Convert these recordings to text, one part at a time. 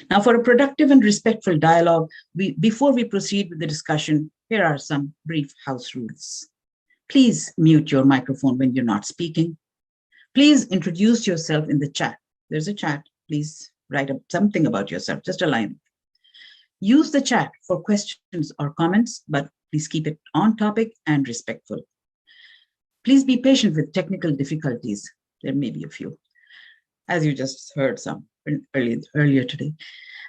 Now, for a productive and respectful dialogue, before we proceed with the discussion, here are some brief house rules. Please mute your microphone when you're not speaking. Please introduce yourself in the chat. There's a chat. Please write up something about yourself, just a line. Use the chat for questions or comments, but please keep it on topic and respectful. Please be patient with technical difficulties. There may be a few, as you just heard some earlier today.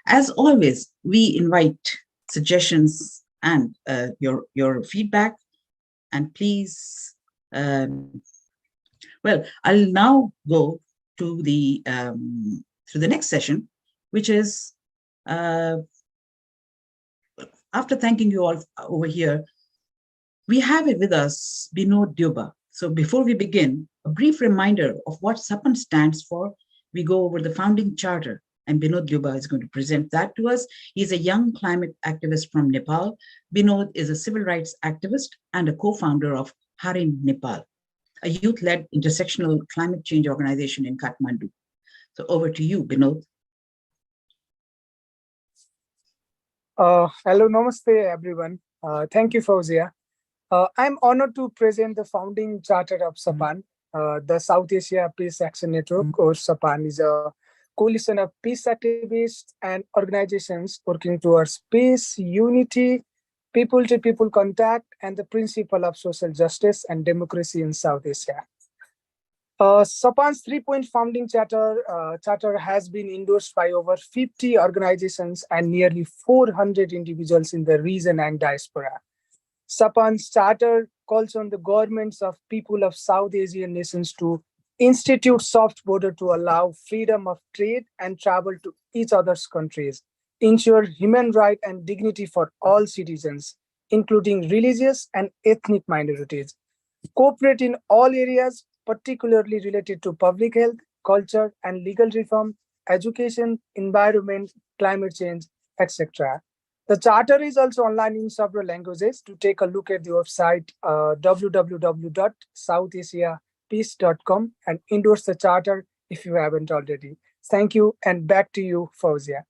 As always, we invite suggestions and your feedback. And please, well, I'll now go to the next session, which is, after thanking you all over here, we have it with us, Binod Deuba. So before we begin, a brief reminder of what Sapan stands for. We go over the founding charter, and Binod Deuba is going to present that to us. He's a young climate activist from Nepal. Binod is a civil rights activist and a co-founder of Harin Nepal, a youth-led intersectional climate change organization in Kathmandu. So over to you, Binod. Hello, namaste, everyone. Thank you, Fauzia. I'm honored to present the founding charter of Sapan. The South Asia Peace Action Network, or Sapan, is a coalition of peace activists and organizations working towards peace, unity, people-to-people contact, and the principle of social justice and democracy in South Asia. Sapan's three-point founding charter has been endorsed by over 50 organizations and nearly 400 individuals in the region and diaspora. Sapan's charter calls on the governments of people of South Asian nations to institute soft border to allow freedom of trade and travel to each other's countries, ensure human rights and dignity for all citizens, including religious and ethnic minorities, cooperate in all areas, particularly related to public health, culture, and legal reform, education, environment, climate change, etc. The charter is also online in several languages. To take a look at the website www.southasiapeace.com and endorse the charter if you haven't already. Thank you, and back to you, Fauzia.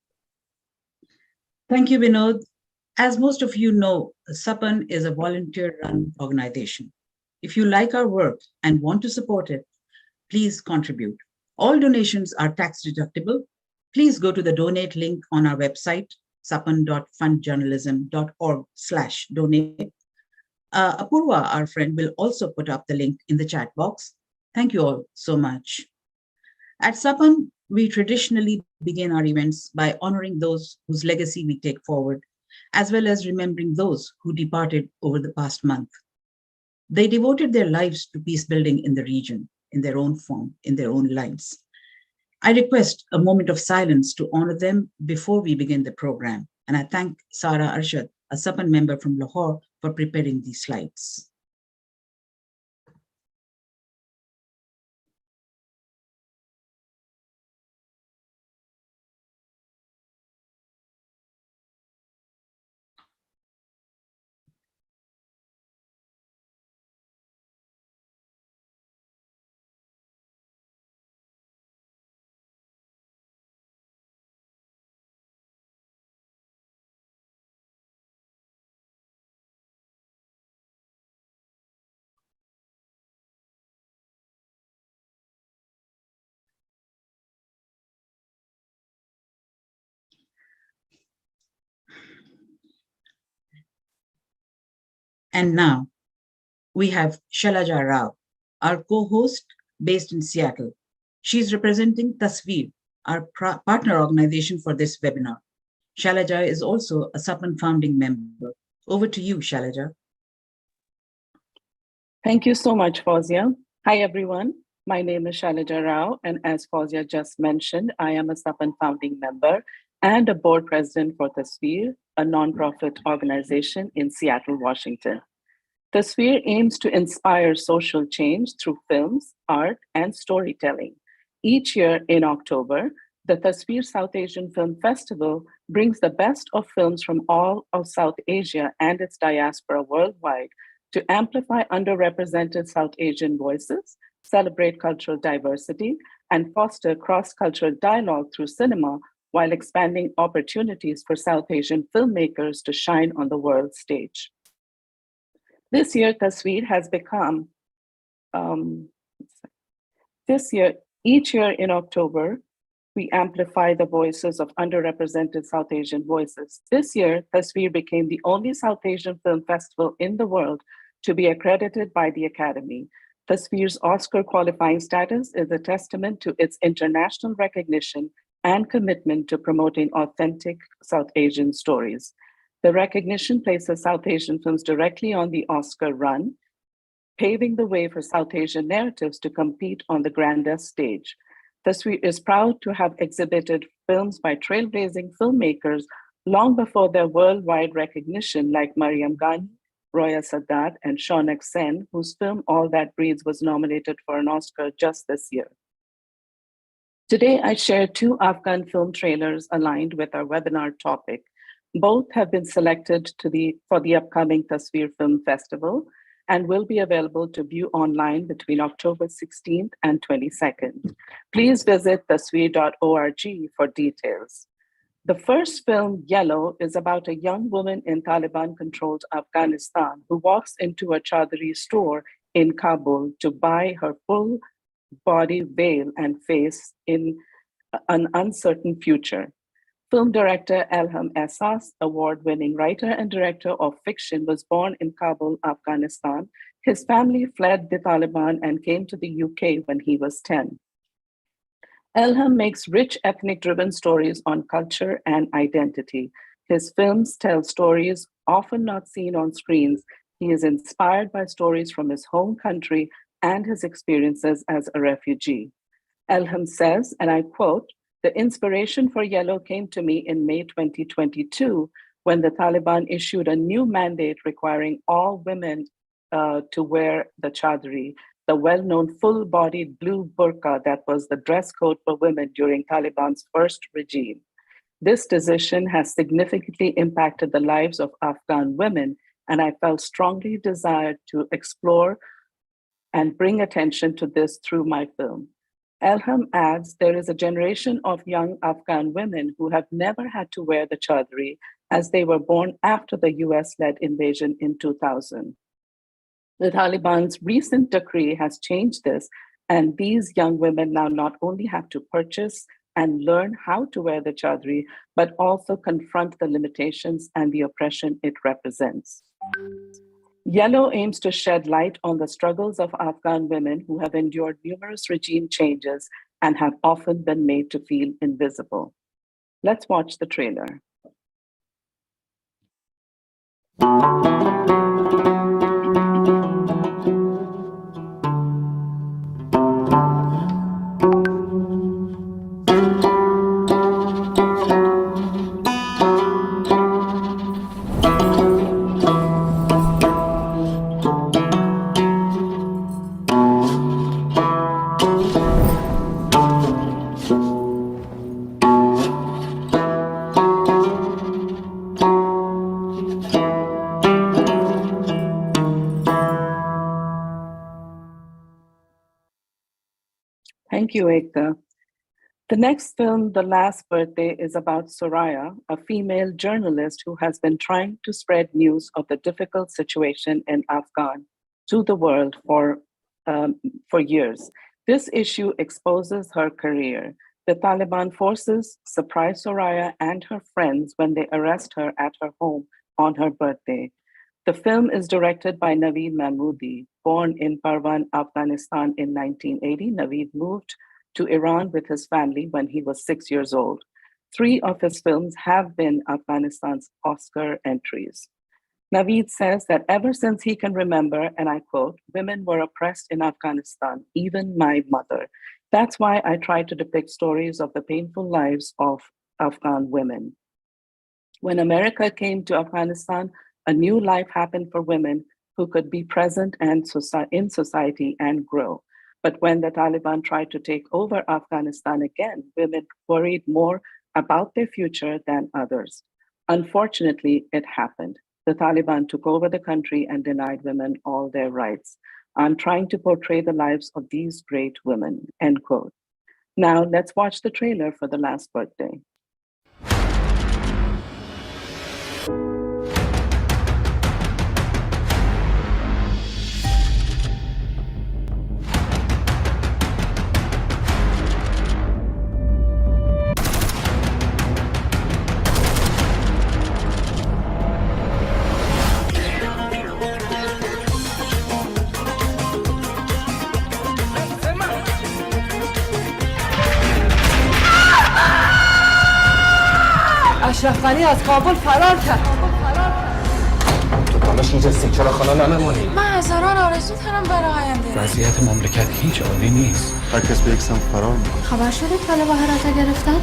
Thank you, Binod. As most of you know, Sapan is a volunteer-run organization. If you like our work and want to support it, please contribute. All donations are tax deductible. Please go to the donate link on our website, sapan.fundjournalism.org/donate. Apurva, our friend, will also put up the link in the chat box. Thank you all so much. At Sapan, we traditionally begin our events by honoring those whose legacy we take forward, as well as remembering those who departed over the past month. They devoted their lives to peace building in the region, in their own form, in their own lives. I request a moment of silence to honor them before we begin the program. And I thank Sara Arshad, a Sapan member from Lahore, for preparing these slides. And now we have Shailaja Rao, our co-host based in Seattle. She's representing Tasveer, our partner organization for this webinar. Shailaja is also a Sapan founding member. Over to you, Shailaja. Thank you so much, Fauzia. Hi, everyone. My name is Shailaja Rao, and as Fauzia just mentioned, I am a Sapan founding member and a board president for Tasveer, a nonprofit organization in Seattle, Washington. Tasveer aims to inspire social change through films, art, and storytelling. Each year in October, the Tasveer South Asian Film Festival brings the best of films from all of South Asia and its diaspora worldwide to amplify underrepresented South Asian voices, celebrate cultural diversity, and foster cross-cultural dialogue through cinema while expanding opportunities for South Asian filmmakers to shine on the world stage. This year, Tasveer has become, each year in October, we amplify the voices of underrepresented South Asian voices. This year, Tasveer became the only South Asian film festival in the world to be accredited by the Academy. Tasveer's Oscar qualifying status is a testament to its international recognition and commitment to promoting authentic South Asian stories. The recognition places South Asian films directly on the Oscar run, paving the way for South Asian narratives to compete on the grandest stage. Tasveer is proud to have exhibited films by trailblazing filmmakers long before their worldwide recognition, like Mariam Ghani, Roya Sadat, and Shaunak Sen, whose film All That Breathes was nominated for an Oscar just this year. Today, I share two Afghan film trailers aligned with our webinar topic. Both have been selected for the upcoming Tasveer Film Festival and will be available to view online between October 16th and 22nd. Please visit tasveer.org for details. The first film, Yellow, is about a young woman in Taliban-controlled Afghanistan who walks into a chadri store in Kabul to buy her full body veil and face in an uncertain future. Film director Elham Essas, award-winning writer and director of fiction, was born in Kabul, Afghanistan. His family fled the Taliban and came to the UK when he was 10. Elham makes rich ethnic-driven stories on culture and identity. His films tell stories often not seen on screens. He is inspired by stories from his home country and his experiences as a refugee. Elham says, and I quote, "The inspiration for Yellow came to me in May 2022 when the Taliban issued a new mandate requiring all women to wear the chadri, the well-known full-bodied blue burqa that was the dress code for women during Taliban's first regime. This decision has significantly impacted the lives of Afghan women, and I felt strongly desired to explore and bring attention to this through my film." Elham adds, there is a generation of young Afghan women who have never had to wear the chadri as they were born after the US-led invasion in 2000. The Taliban's recent decree has changed this, and these young women now not only have to purchase and learn how to wear the chadri, but also confront the limitations and the oppression it represents. Yellow aims to shed light on the struggles of Afghan women who have endured numerous regime changes and have often been made to feel invisible. Let's watch the trailer. Thank you, Ekta. The next film, The Last Birthday, is about Soraya, a female journalist who has been trying to spread news of the difficult situation in Afghan to the world for years. This issue exposes her career. The Taliban forces surprise Soraya and her friends when they arrest her at her home on her birthday. The film is directed by Naveed Mahmoodi. Born in Parwan, Afghanistan in 1980, Naveed moved to Iran with his family when he was 6 years old. 3 of his films have been Afghanistan's Oscar entries. Naveed says that ever since he can remember, and I quote, "Women were oppressed in Afghanistan, even my mother. That's why I try to depict stories of the painful lives of Afghan women." When America came to Afghanistan, a new life happened for women who could be present and in society and grow. But when the Taliban tried to take over Afghanistan again, women worried more about their future than others. Unfortunately, it happened. The Taliban took over the country and denied women all their rights. I'm trying to portray the lives of these great women, end quote. Now let's watch the trailer for The Last Birthday. اشرف غنی از کابل فرار کرد. تو دانش نشستی چرا خانه نمونی؟ من هزاران آرزو دارم برای آینده. وضعیت مملکت هیچ عالی نیست. هر کس به یک سمت فرار میکنه. خبر شده طالبان هرات گرفتن؟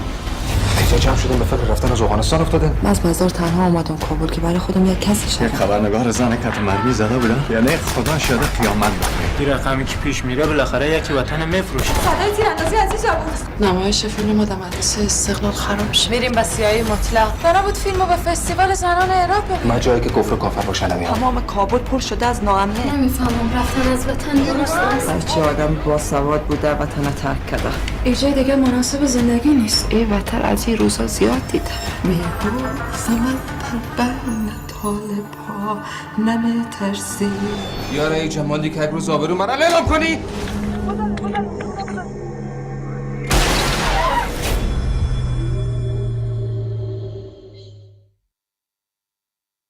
اینجا جمع شدیم به فکر رفتن از افغانستان افتاده. من از مزار تنها اومدم کابل که برای خودم یک کسی شدم. یک خبرنگار زن کت مرمی زده بودن. یعنی خدا شده قیامت بخوره. این رقمی که پیش میره بالاخره یکی وطن میفروشه. صدای تیراندازی از اینجا بود. نمایش فیلم مدرسه استقلال خراب شد. میریم به سیاهی مطلق. قرار بود فیلمو به فستیوال زنان عراق ببریم. من جایی که کفر کافر باشه نمیام. تمام کابل پر شده از ناامنی. نمیفهمم رفتن از وطن درست است. هرچی آدم با سواد بوده وطن ترک کرده. اینجا دیگه مناسب زندگی نیست. این وطن از این روزا زیاد دیده. میگو زمان پربن طالبا نمیترسی. یاره ای جمالی که یک روز آبرو من اعلام کنی.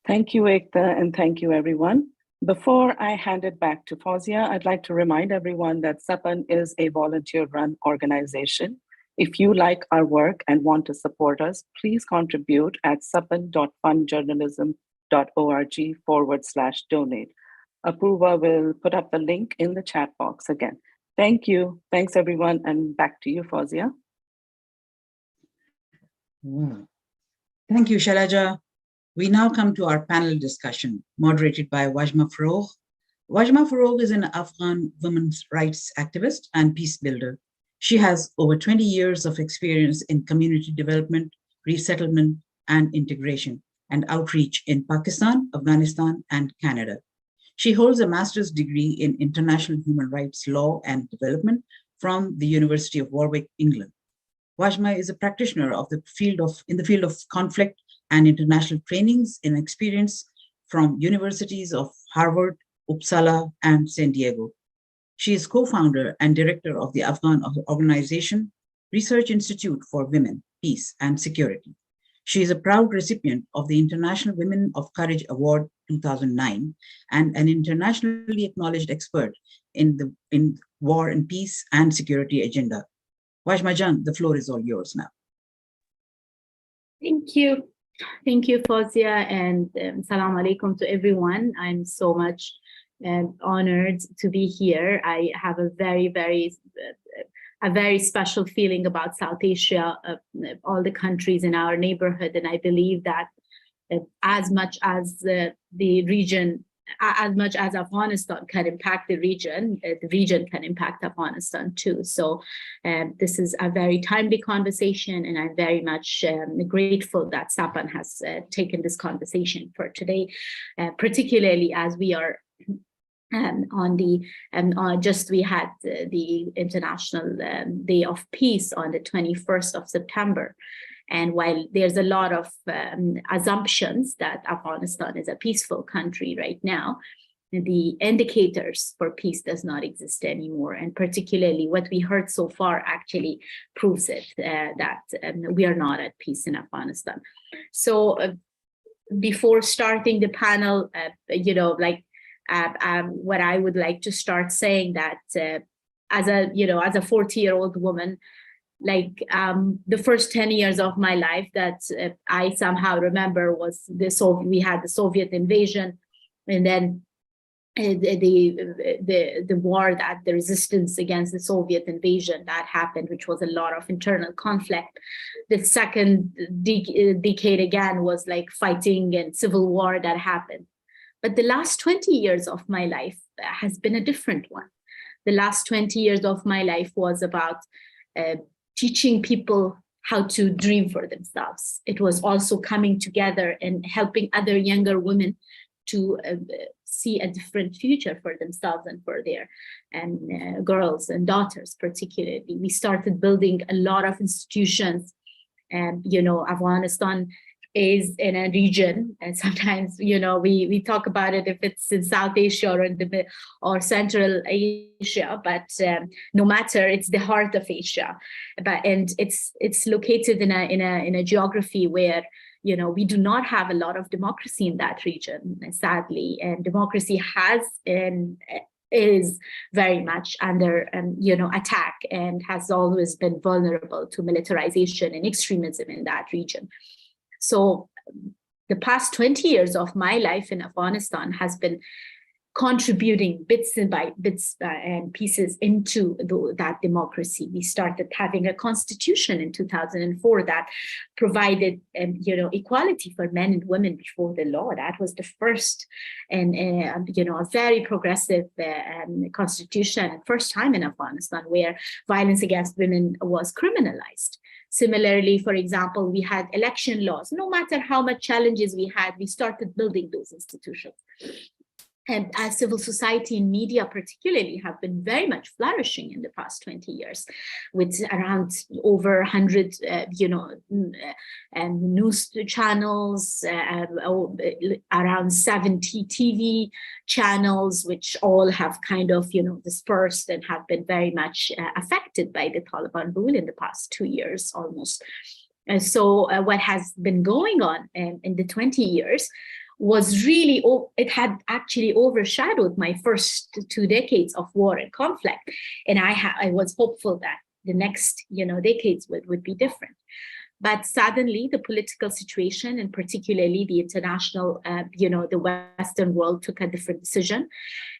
Thank you, Ekta, and thank you, everyone. Before I hand it back to Fawzia, I'd like to remind everyone that Sapan is a volunteer-run organization. If you like our work and want to support us, please contribute at sapan.fundjournalism.org/donate. Apurva will put up the link in the chat box again. Thank you. Thanks, everyone. And back to you, Fawzia. Thank you, Shailaja. We now come to our panel discussion, moderated by Wajma Farokh. Wajma Farokh is an Afghan women's rights activist and peace builder. She has over 20 years of experience in community development, resettlement, and integration, and outreach in Pakistan, Afghanistan, and Canada. She holds a master's degree in international human rights law and development from the University of Warwick, England. Wajma is a practitioner in the field of conflict and international trainings and experience from universities of Harvard, Uppsala, and San Diego. She is co-founder and director of the Afghan organization Research Institute for Women, Peace and Security. She is a proud recipient of the International Women of Courage Award 2009 and an internationally acknowledged expert in war and peace and security agenda. Wajma Jan, the floor is all yours now. Thank you. Thank you, Fawzia, and salam alaikum to everyone. I'm so much honored to be here. I have a very special feeling about South Asia, all the countries in our neighborhood, and I believe that as much as the region, as much as Afghanistan can impact the region can impact Afghanistan too. So this is a very timely conversation, and I'm very much grateful that Sapan has taken this conversation for today, particularly as we are we had the International Day of Peace on the 21st of September. And while there's a lot of assumptions that Afghanistan is a peaceful country right now, the indicators for peace does not exist anymore. And particularly what we heard so far actually proves it, that we are not at peace in Afghanistan. So before starting the panel, what I would like to start saying that as a 40-year-old woman, the first 10 years of my life that I somehow remember was we had the Soviet invasion, and then the war, that the resistance against the Soviet invasion that happened, which was a lot of internal conflict. The second decade again was like fighting and civil war that happened. But the last 20 years of my life has been a different one. The last 20 years of my life was about teaching people how to dream for themselves. It was also coming together and helping other younger women to see a different future for themselves and for their girls and daughters particularly. We started building a lot of institutions. Afghanistan is in a region, and sometimes, we talk about it if it's in South Asia or Central Asia, but no matter, it's the heart of Asia. And it's located in a geography where we do not have a lot of democracy in that region, sadly, and democracy has and is very much under attack, and has always been vulnerable to militarization and extremism in that region. So the past 20 years of my life in Afghanistan has been contributing bits and pieces into that democracy. We started having a constitution in 2004 that provided, equality for men and women before the law. That was the first and, a very progressive constitution, first time in Afghanistan where violence against women was criminalized. Similarly, for example, we had election laws. No matter how much challenges we had, we started building those institutions. And as civil society and media particularly have been very much flourishing in the past 20 years, with around over 100, news channels, around 70 TV channels, which all have kind of, dispersed and have been very much affected by the Taliban rule in the past 2 years almost. And so what has been going on in the 20 years was really, it had actually overshadowed my first 2 decades of war and conflict. And I was hopeful that the next, decades would be different. But suddenly the political situation, and particularly the international, the Western world took a different decision.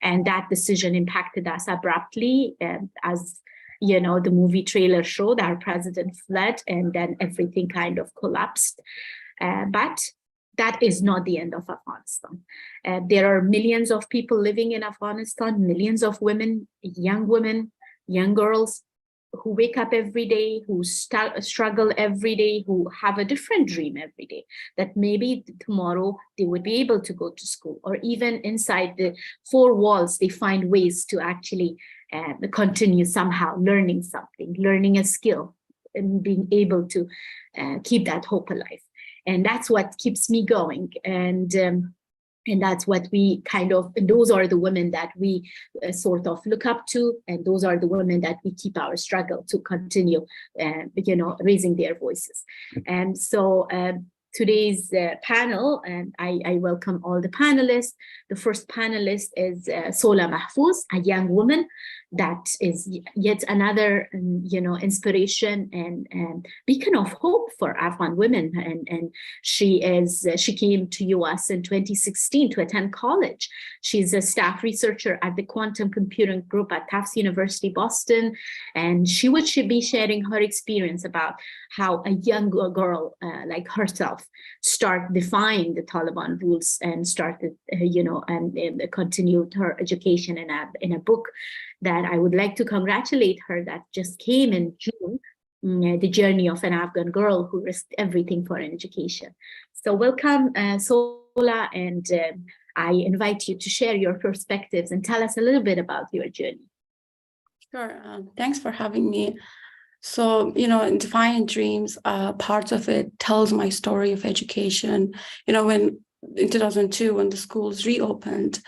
And that decision impacted us abruptly, as the movie trailer showed, our president fled and then everything kind of collapsed. But that is not the end of Afghanistan. There are millions of people living in Afghanistan, millions of women, young girls, who wake up every day, who struggle every day, who have a different dream every day, that maybe tomorrow they would be able to go to school, or even inside the 4 walls, they find ways to actually continue somehow learning something, learning a skill, and being able to keep that hope alive. And that's what keeps me going. And that's what we and those are the women that we sort of look up to. And those are the women that we keep our struggle to continue, raising their voices. And so today's panel, and I welcome all the panelists. The first panelist is Sola Mahfouz, a young woman that is yet another, inspiration and beacon of hope for Afghan women. And she came to US in 2016 to attend college. She's a staff researcher at the Quantum Computing Group at Tufts University, Boston. And she would be sharing her experience about how a young girl like herself start defying the Taliban rules and started, and continued her education in a book that I would like to congratulate her, that just came in June, The Journey of an Afghan Girl Who Risked Everything for an Education. So welcome, Sola, and I invite you to share your perspectives and tell us a little bit about your journey. Sure, thanks for having me. So, in Defiant Dreams, parts of it tells my story of education. When in 2002, when the schools reopened,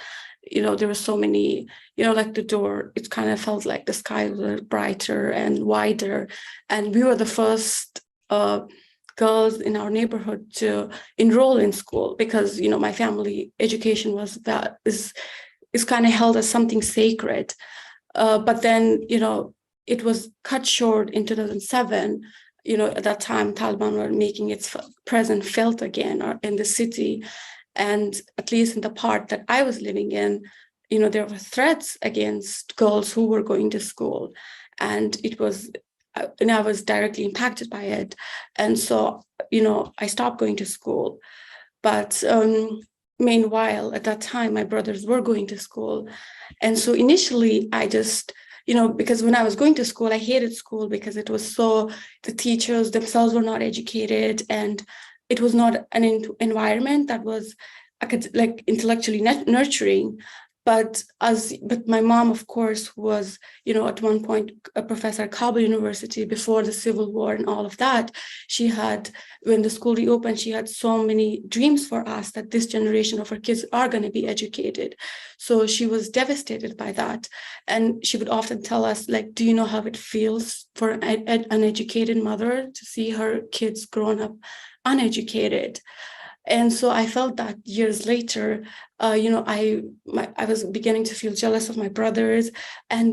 there were so many, like the door, it kind of felt like the sky was brighter and wider. And we were the first girls in our neighborhood to enroll in school because, my family education is kind of held as something sacred. But then, it was cut short in 2007. At that time, Taliban were making its presence felt again in the city. And at least in the part that I was living in, there were threats against girls who were going to school. And I was directly impacted by it. And so, I stopped going to school. But meanwhile, at that time, my brothers were going to school. And so initially, I just, because when I was going to school, I hated school because it was the teachers themselves were not educated, and it was not an environment that was intellectually nurturing. But my mom, of course, was, at one point a professor at Kabul University before the civil war and all of that. She had, when the school reopened, she had so many dreams for us that this generation of her kids are going to be educated. So she was devastated by that. And she would often tell us, like, do you know how it feels for an educated mother to see her kids grown up uneducated? And so I felt that years later, I was beginning to feel jealous of my brothers, and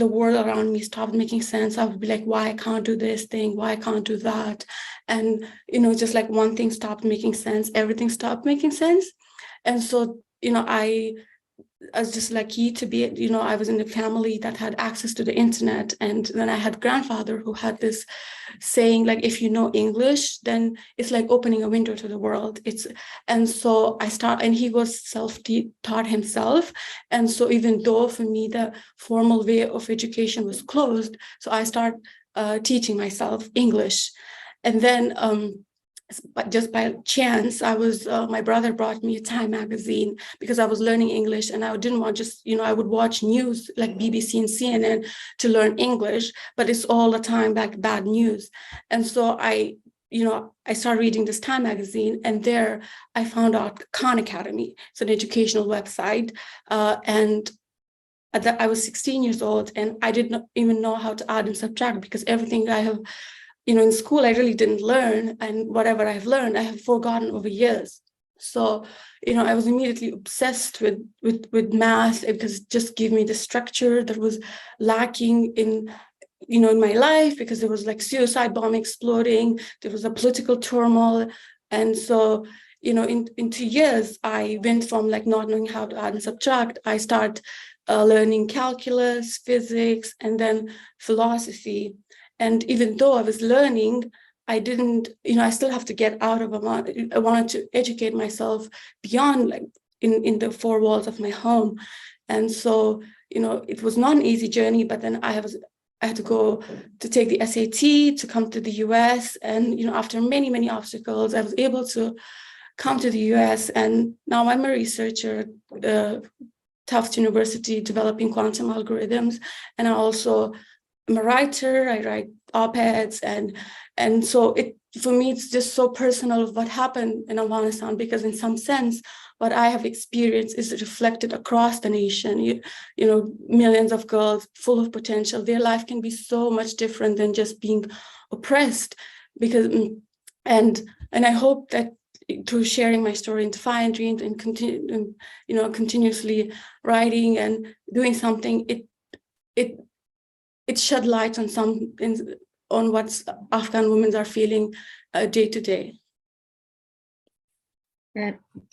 the world around me stopped making sense. I would be like, why I can't do this thing? Why I can't do that? And, just like one thing stopped making sense, everything stopped making sense. And so, I was just lucky to be, I was in a family that had access to the internet. And then I had grandfather who had this saying, like, if you know English, then it's like opening a window to the world. And so and he was self-taught himself. And so even though for me, the formal way of education was closed, so I started teaching myself English. And then, but just by chance, my brother brought me a Time magazine because I was learning English, and I didn't want I would watch news like BBC and CNN to learn English, but it's all the time like bad news. And so I started reading this Time magazine, and there I found out Khan Academy. It's an educational website. And I was 16 years old, and I did not even know how to add and subtract, because everything I have in school, I really didn't learn, and whatever I've learned, I have forgotten over years. So, I was immediately obsessed with math, because it just gave me the structure that was lacking in my life, because there was like suicide bomb exploding, there was a political turmoil. And so, in 2 years, I went from like not knowing how to add and subtract. I started learning calculus, physics, and then philosophy. And even though I was learning, I didn't, I still have to get out of I wanted to educate myself beyond like in the four walls of my home. And so, it was not an easy journey, but then I had to go to take the SAT to come to the US. And, after many, many obstacles, I was able to come to the US. And now I'm a researcher at Tufts University developing quantum algorithms. And I'm a writer. I write op-eds, and so for me it's just so personal of what happened in Afghanistan, because in some sense what I have experienced is reflected across the nation. Millions of girls full of potential. Their life can be so much different than just being oppressed. And I hope that through sharing my story in Defiant Dreams and continuously writing and doing something, it shed light on what Afghan women are feeling day to day.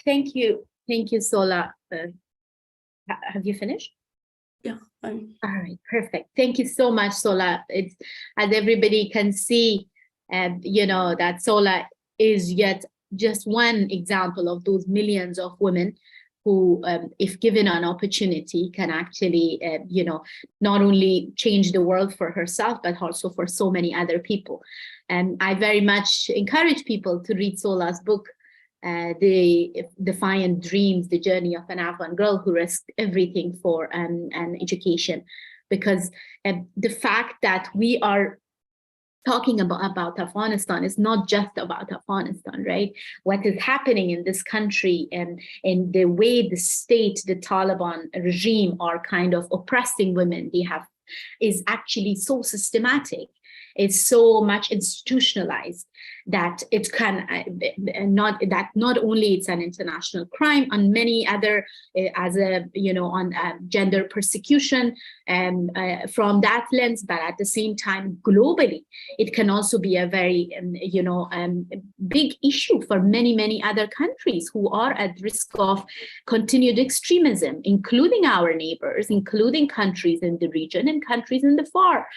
Thank you, Sola. Have you finished? Yeah. All right, perfect. Thank you so much, Sola. It's, as everybody can see, that Sola is yet just one example of those millions of women who, if given an opportunity, can actually, not only change the world for herself, but also for so many other people. And I very much encourage people to read Sola's book, The Defiant Dreams, The Journey of an Afghan Girl Who Risked Everything for an Education. Because the fact that we are talking about Afghanistan is not just about Afghanistan, right? What is happening in this country and in the way the state, the Taliban regime are kind of oppressing women, is actually so systematic. It's so much institutionalized that it can not only it's an international crime on many other on gender persecution from that lens, but at the same time globally it can also be a very big issue for many other countries who are at risk of continued extremism, including our neighbors, including countries in the region and countries in the far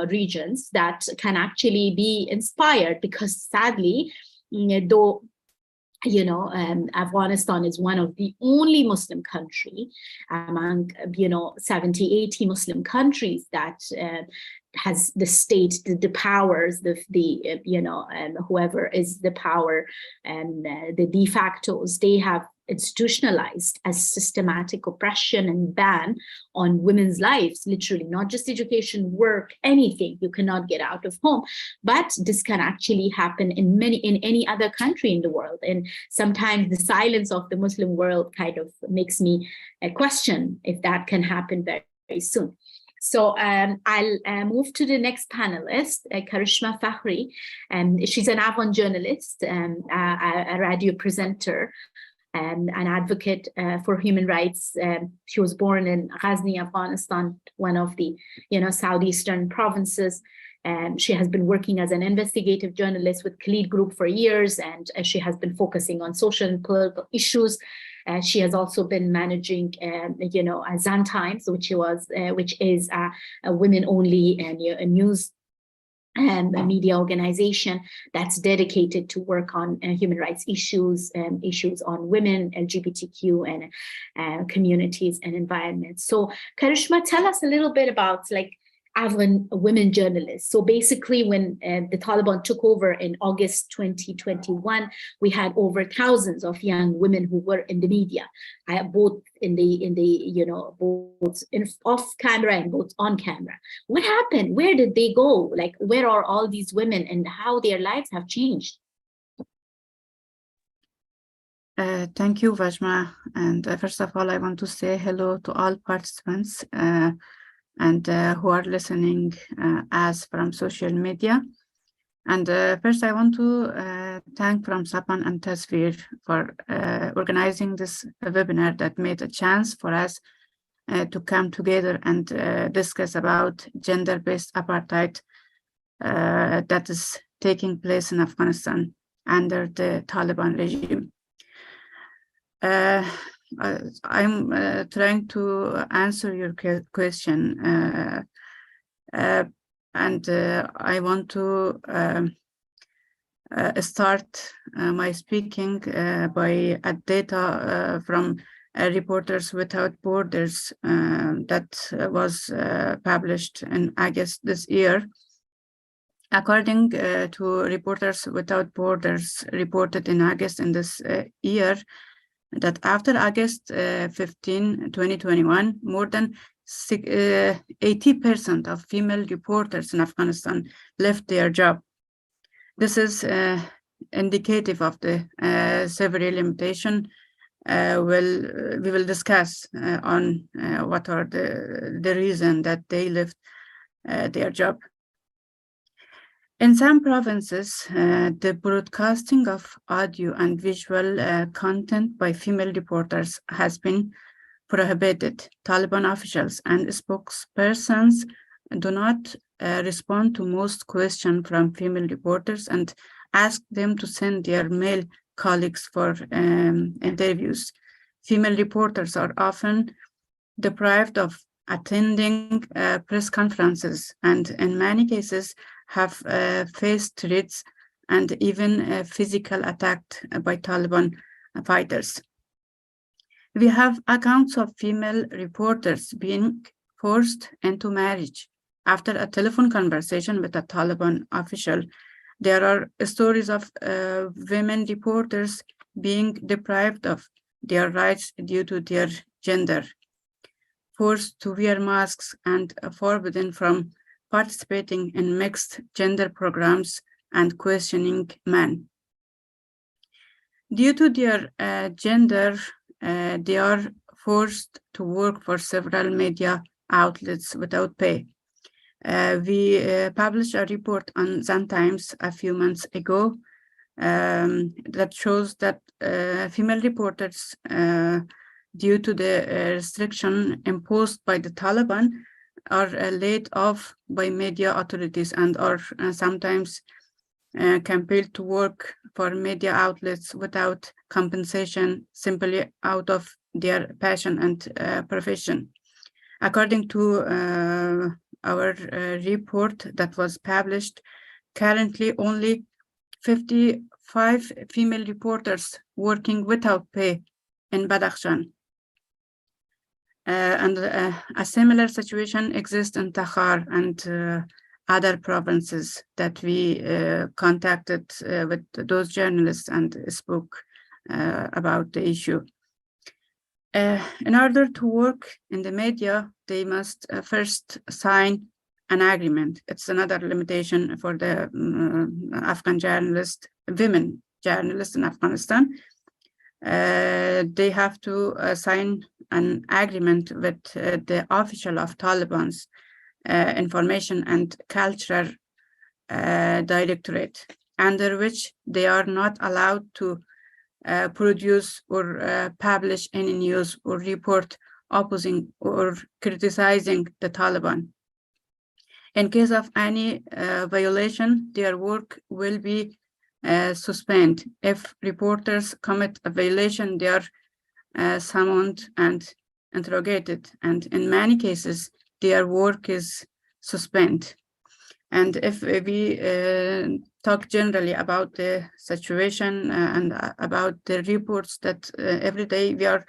regions that can actually be inspired. Because sadly, though Afghanistan is one of the only Muslim country among 70, 80 Muslim countries that has the state, the powers, whoever is the power and the de factos, they have institutionalized as systematic oppression and ban on women's lives, literally, not just education, work, anything. You cannot get out of home. But this can actually happen in any other country in the world. And sometimes the silence of the Muslim world kind of makes me question if that can happen very, very soon. So I'll move to the next panelist, Karishma Fakhri. She's an Afghan journalist, a radio presenter, an advocate for human rights. She was born in Ghazni, Afghanistan, one of the southeastern provinces. She has been working as an investigative journalist with Khalid Group for years, and she has been focusing on social and political issues. She has also been managing, Zan Times, which is a women-only news and a media organization that's dedicated to work on human rights issues, issues on women, LGBTQ, and communities and environments. So, Karishma, tell us a little bit about Afghan women journalists. So basically, when the Taliban took over in August 2021, we had over thousands of young women who were in the media, both both off camera and both on camera. What happened? Where did they go? Where are all these women and how their lives have changed? Thank you, Vajma. And first of all, I want to say hello to all participants and who are listening as from social media. And first, I want to thank from Sapan and Tasveer for organizing this webinar that made a chance for us to come together and discuss about gender-based apartheid that is taking place in Afghanistan under the Taliban regime. I'm trying to answer your question, and I want to start my speaking by a data from Reporters Without Borders that was published in August this year. According to Reporters Without Borders reported in August in this year, that after August 15, 2021, more than 80% of female reporters in Afghanistan left their job. This is indicative of the several limitations we will discuss on what are the reason that they left their job. In some provinces, the broadcasting of audio and visual content by female reporters has been prohibited. Taliban officials and spokespersons do not respond to most questions from female reporters and ask them to send their male colleagues for interviews. Female reporters are often deprived of attending press conferences and in many cases have faced threats and even physical attack by Taliban fighters. We have accounts of female reporters being forced into marriage after a telephone conversation with a Taliban official. There are stories of women reporters being deprived of their rights due to their gender, forced to wear masks and forbidden from participating in mixed gender programs and questioning men. Due to their gender, they are forced to work for several media outlets without pay. We published a report on Zan Times a few months ago that shows that female reporters, due to the restriction imposed by the Taliban, are laid off by media authorities and are sometimes compelled to work for media outlets without compensation, simply out of their passion and profession. According to our report that was published, currently only 55 female reporters working without pay in Badakhshan. And a similar situation exists in Takhar and other provinces that we contacted with those journalists and spoke about the issue. In order to work in the media, they must first sign an agreement. It's another limitation for the Afghan journalists, women journalists in Afghanistan. They have to sign an agreement with the official of Taliban's Information and Culture Directorate, under which they are not allowed to produce or publish any news or report opposing or criticizing the Taliban. In case of any violation, their work will be suspended. If reporters commit a violation, they are summoned and interrogated. And in many cases, their work is suspended. And if we talk generally about the situation and about the reports that every day we are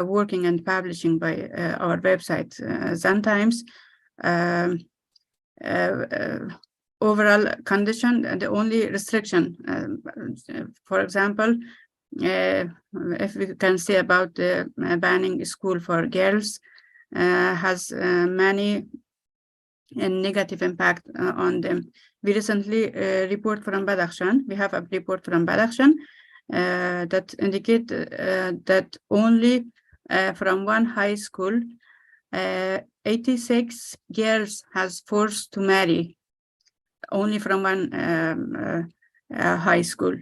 working and publishing by our website, sometimes overall condition, the only restriction, for example, if we can say about the banning school for girls, has many negative impact on them. We recently report from Badakhshan. We have a report from Badakhshan that indicate that only from one high school, 86 girls has forced to marry, only from one high school.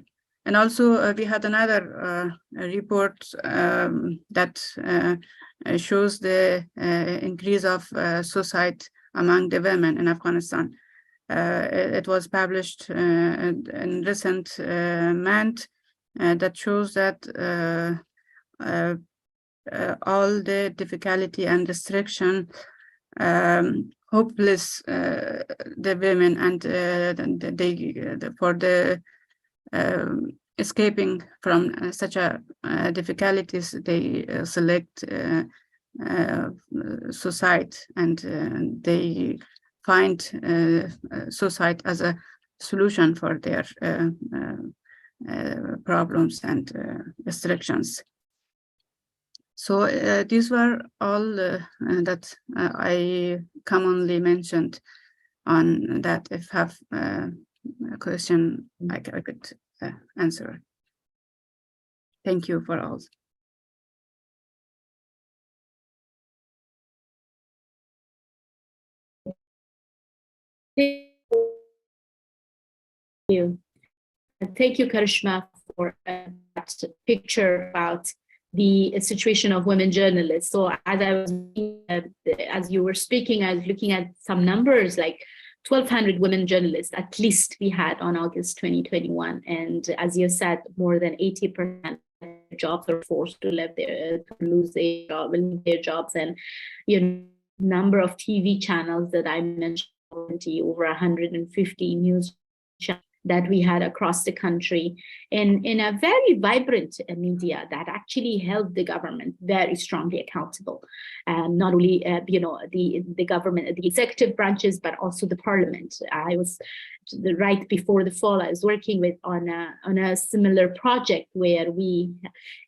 And also we had another report that shows the increase of suicide among the women in Afghanistan. It was published in recent month that shows that all the difficulty and restriction hopeless the women and for the escaping from such a difficulties, they select suicide, and they find suicide as a solution for their problems and restrictions. So these were all that I commonly mentioned on that. If have a question, I could answer. Thank you for all. Thank you. And thank you, Karishma, for that picture about the situation of women journalists. So as I was, as you were speaking, I was looking at some numbers, like 1,200 women journalists, at least we had on August 2021. And as you said, more than 80% of jobs are forced to lose their jobs. And number of TV channels that I mentioned, over 150 news channels that we had across the country, in a very vibrant media that actually held the government very strongly accountable, not only the government, the executive branches, but also the parliament. I was right before the fall, I was working with on a similar project where we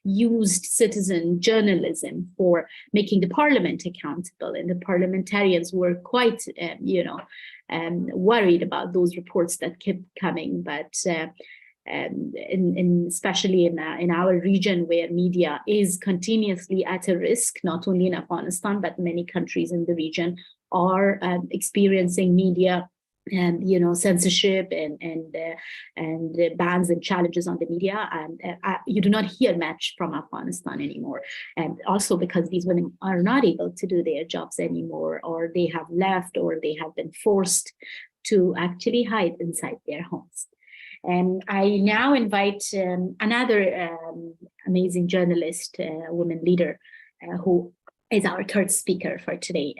used citizen journalism for making the parliament accountable, and the parliamentarians were quite worried about those reports that kept coming. But especially in our region, where media is continuously at a risk, not only in Afghanistan, but many countries in the region are experiencing media censorship and bans and challenges on the media, and you do not hear much from Afghanistan anymore. And also because these women are not able to do their jobs anymore, or they have left, or they have been forced to actually hide inside their homes. And I now invite another amazing journalist, woman leader, who is our third speaker for today,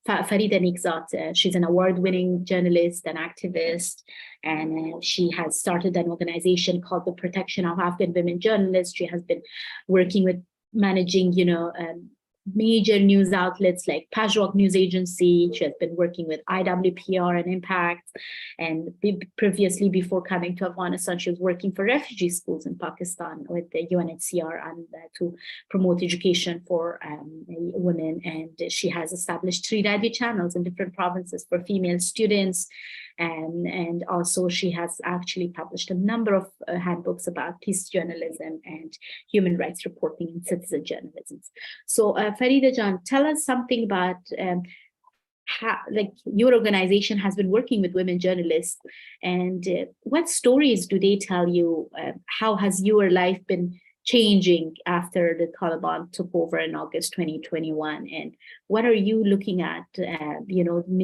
Farida Nikzat. She's an award-winning journalist and activist, and she has started an organization called the Protection of Afghan Women Journalists. She has been working with managing, major news outlets like Pajok News Agency. She has been working with IWPR and Impact. And previously, before coming to Afghanistan, she was working for refugee schools in Pakistan with the UNHCR and to promote education for women. And she has established 3 radio channels in different provinces for female students. And also she has actually published a number of handbooks about peace journalism and human rights reporting and citizen journalism. So Farida Jan, tell us something about how, like, your organization has been working with women journalists, and what stories do they tell you? How has your life been changing after the Taliban took over in August 2021? And what are you looking at,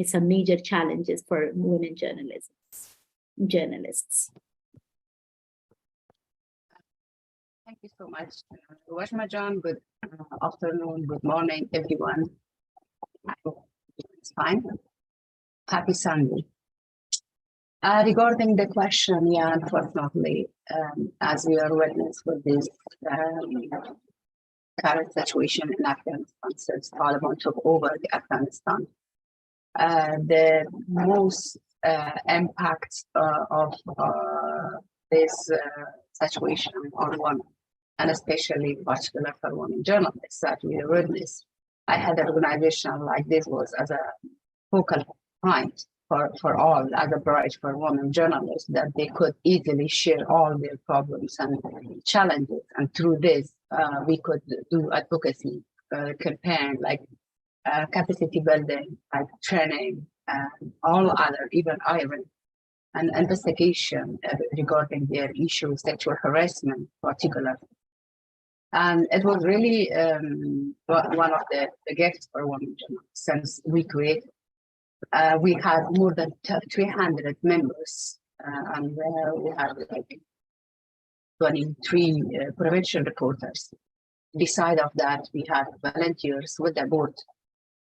some major challenges for women journalists? Thank you so much, Washma John. Good afternoon, good morning, everyone. I hope it's fine. Happy Sunday. Regarding the question, yeah, unfortunately, as we are witness with this current situation in Afghanistan since Taliban took over Afghanistan, the most impact of this situation on women, and especially particular for women journalists that we witness. I had an organization like this was as a focal point for all, as a bridge for women journalists, that they could easily share all their problems and challenges. And through this, we could do advocacy campaign, like capacity building, like training, and all other, even iron, and investigation regarding their issue, sexual harassment particularly. And it was really one of the gifts for women journalists since we created. We had more than 300 members, and we had like 23 provincial reporters. Beside of that, we had volunteers with the board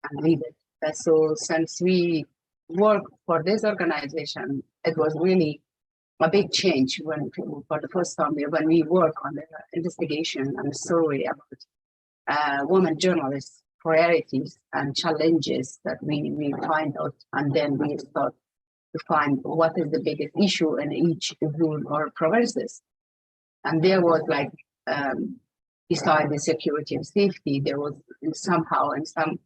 and leaders. So since we work for this organization, it was really a big change when, for the first time, when we work on the investigation and story about women journalists, priorities and challenges that we find out, and then we start to find what is the biggest issue in each zone or provinces. And there was like, beside the security and safety, there was somehow in some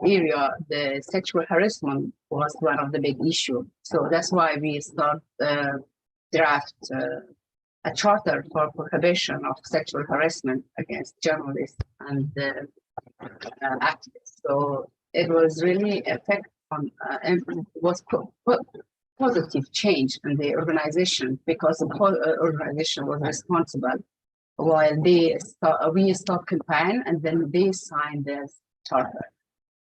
area, the sexual harassment was one of the big issues. So that's why we start draft a charter for prohibition of sexual harassment against journalists and activists. So it was really effect on and was positive change in the organization, because the whole organization was responsible while we start campaign, and then they signed this charter.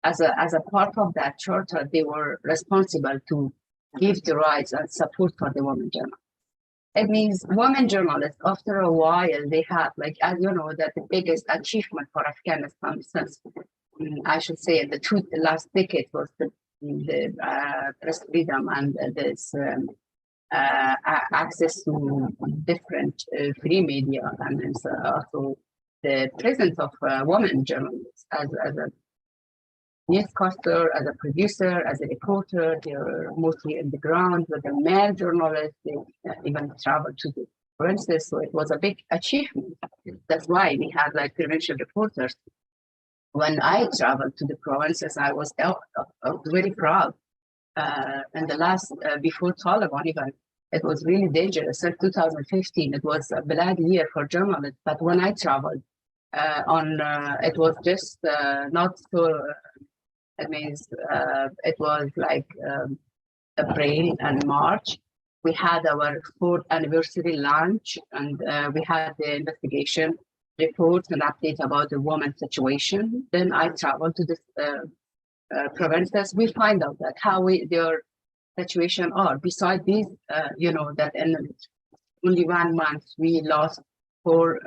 As a part of that charter, they were responsible to give the rights and support for the women journalists. It means women journalists, after a while, they have, like, as you know, that the biggest achievement for Afghanistan since, I should say, the last decade was the press freedom and this access to different free media, and also the presence of women journalists as a newscaster, as a producer, as a reporter. They're mostly in the ground with the male journalists. They even travel to the provinces, so it was a big achievement. That's why we had like provincial reporters. When I traveled to the provinces, I was very proud. And the last, before Taliban even, it was really dangerous. In 2015, it was a bad year for journalists. But when I traveled, it was just not so. It means it was like April and March. We had our 4th anniversary launch, and we had the investigation reports and updates about the woman situation. Then I traveled to the provinces. We find out that how their situation are. Besides this, that in only 1 month we lost 4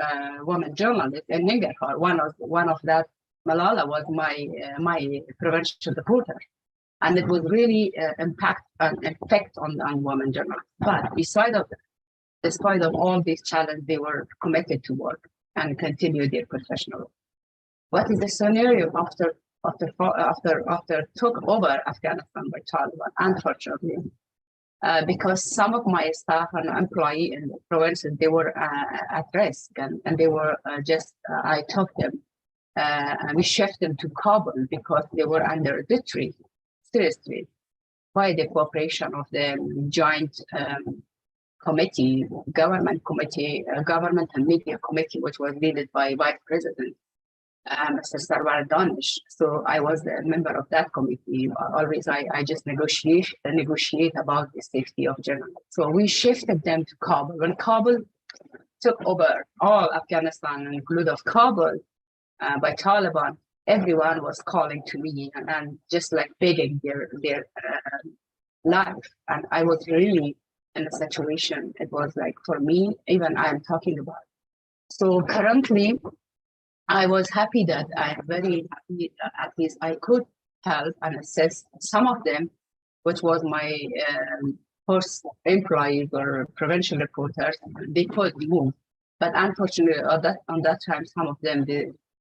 women journalists in Nangarhar. One of that, Malala, was my provincial reporter, and it was really effect on women journalists. But beside of that, despite of all these challenges, they were committed to work and continue their professional work. what is the scenario after took over Afghanistan by Taliban, unfortunately. Because some of my staff and employee in the provinces, they were at risk, and they were I took them, and we shipped them to Kabul because they were under the threat, seriously, by the cooperation of the joint committee, government and media committee, which was led by Vice President Mr. Sarwar Danish. So I was a member of that committee. Always, I just negotiate about the safety of journalists. So we shifted them to Kabul. When Kabul took over all Afghanistan, including Kabul, by Taliban, everyone was calling to me and just like begging their life. And I was really in a situation. It was like, for me, even I am talking about. So currently, I was happy that I'm very happy that at least I could help and assist some of them, which was my first employees or prevention reporters. They could move, but unfortunately, on that time, some of them,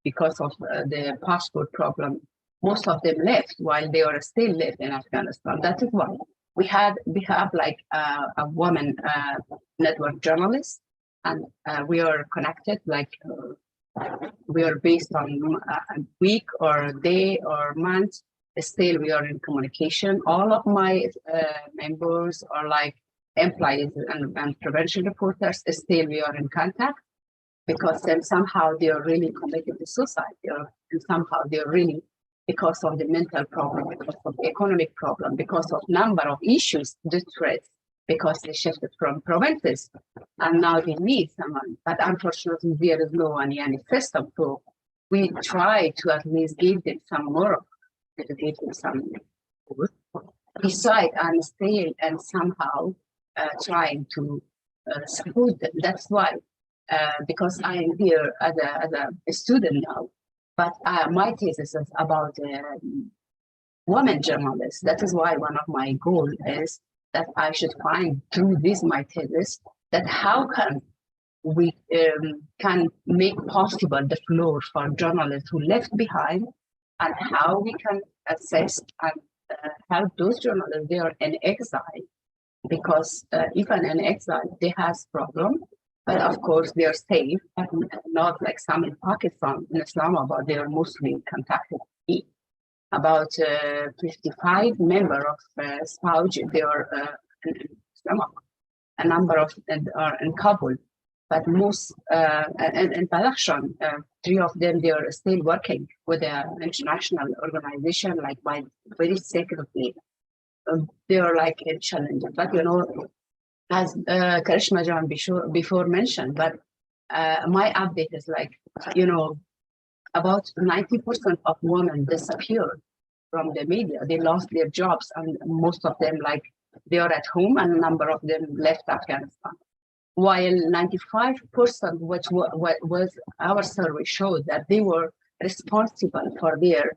because of the passport problem, most of them left while they are still left in Afghanistan. That is why we have like a woman network journalist, and we are connected like. We are based on a week or a day or month. Still, we are in communication. All of my members are like employees and prevention reporters. Still, we are in contact because then somehow they are really committed to suicide. And somehow they are really, because of the mental problem, because of the economic problem, because of number of issues, the threats, because they shifted from provinces and now they need someone. But unfortunately, there is no any system. So we try to at least give them some more, to give them some beside and stay and somehow trying to support them. That's why, because I am here as a student now, but my thesis is about women journalists. That is why one of my goals is that I should find through this my thesis that how can we can make possible the floor for journalists who left behind, and how we can assess and help those journalists. They are in exile, because even in exile they have problems, but of course they are safe, and not like some in Pakistan, in Islamabad, they are mostly contacted me. About 55 members of spouse, they are in Islamabad. A number of them are in Kabul, but most in Badakhshan, 3 of them, they are still working with an international organization, like by very secretly. They are like in challenge, but you know, as Karishma Jan before mentioned, but my update is like, you know, about 90% of women disappeared from the media. They lost their jobs, and most of them, like, they are at home, and a number of them left Afghanistan. While 95%, which was our survey, showed that they were responsible for their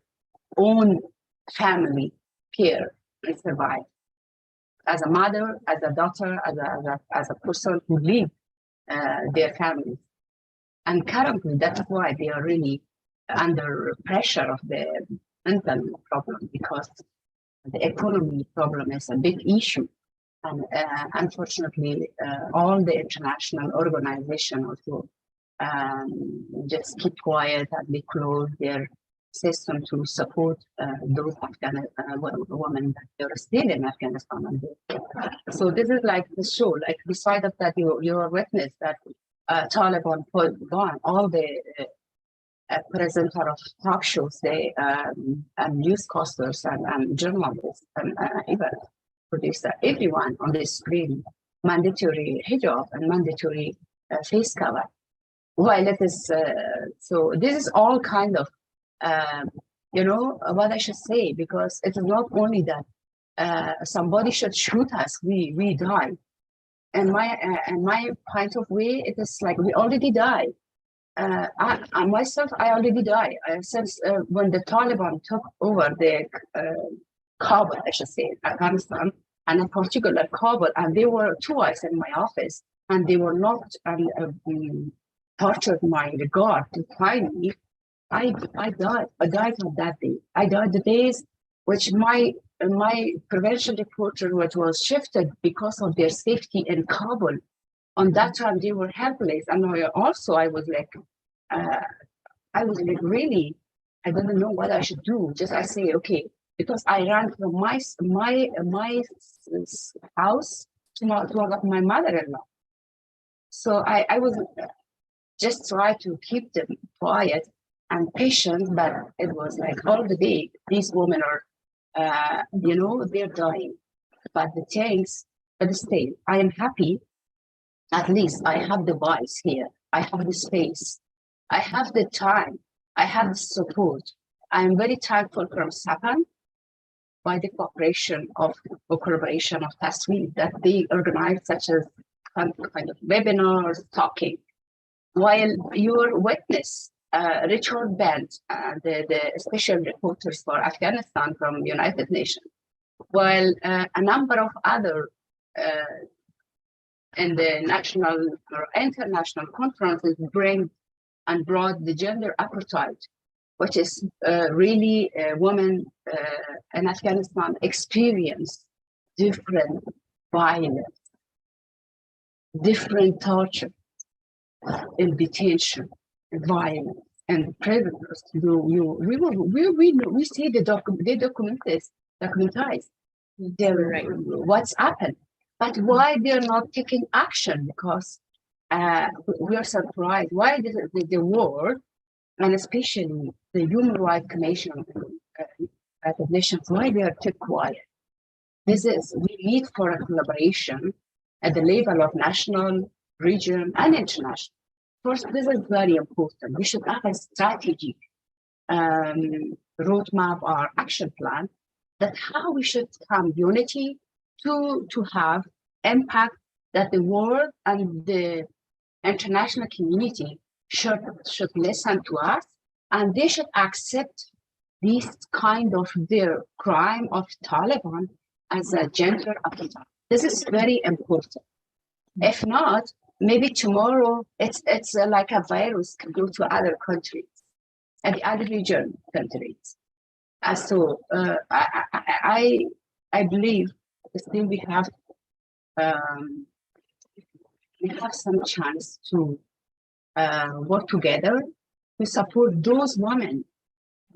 own family care and survive. As a mother, as a daughter, as a person who leave their families. And currently, that's why they are really under pressure of the mental problem, because the economy problem is a big issue. And unfortunately, all the international organizations also just keep quiet, and they close their system to support those Afghan women that are still in Afghanistan. So this is like the show. Like, beside of that, you are witness that Taliban put on all the presenter of talk shows, they and newscasters and journalists and even producer, everyone on the screen, mandatory hijab and mandatory face cover. While it is so, this is all kind of you know what I should say, because it is not only that somebody should shoot us, we die. And my point of view, it is like we already die. I myself, I already died since when the Taliban took over the Kabul, I should say, Afghanistan, and in particular Kabul, and they were twice in my office, and they were not tortured my regard to find me. I died. I died on that day. I died the days which my prevention reporter, which was shifted because of their safety in Kabul. On that time, they were helpless, and I was like, really, I didn't know what I should do. Just I say, okay, because I ran from my house to my mother-in-law. So I was just try to keep them quiet and patient, but it was like all the day, these women are, they're dying. But still, I am happy. At least I have the voice here. I have the space. I have the time. I have the support. I am very thankful from Sapan by the collaboration of Tasveer that they organize such as kind of webinars, talking. While your witness, Richard Bent, the special reporters for Afghanistan from United Nations, while a number of other in the national or international conferences brought the gender apartheid, which is really women in Afghanistan experience different violence, different torture, in detention, violence, and predators. We see they documentize what's happened, but why they're not taking action? Because we are surprised why the world, and especially the Human Rights Commission at the nations, why they are too quiet. We need for a collaboration at the level of national, region, and international. First, this is very important. We should have a strategy, roadmap or action plan that how we should come unity to have impact that the world and the international community should listen to us, and they should accept this kind of their crime of Taliban as a gender apartheid. This is very important. If not, maybe tomorrow it's like a virus can go to other countries and the other region countries. So I believe still we have some chance to work together to support those women,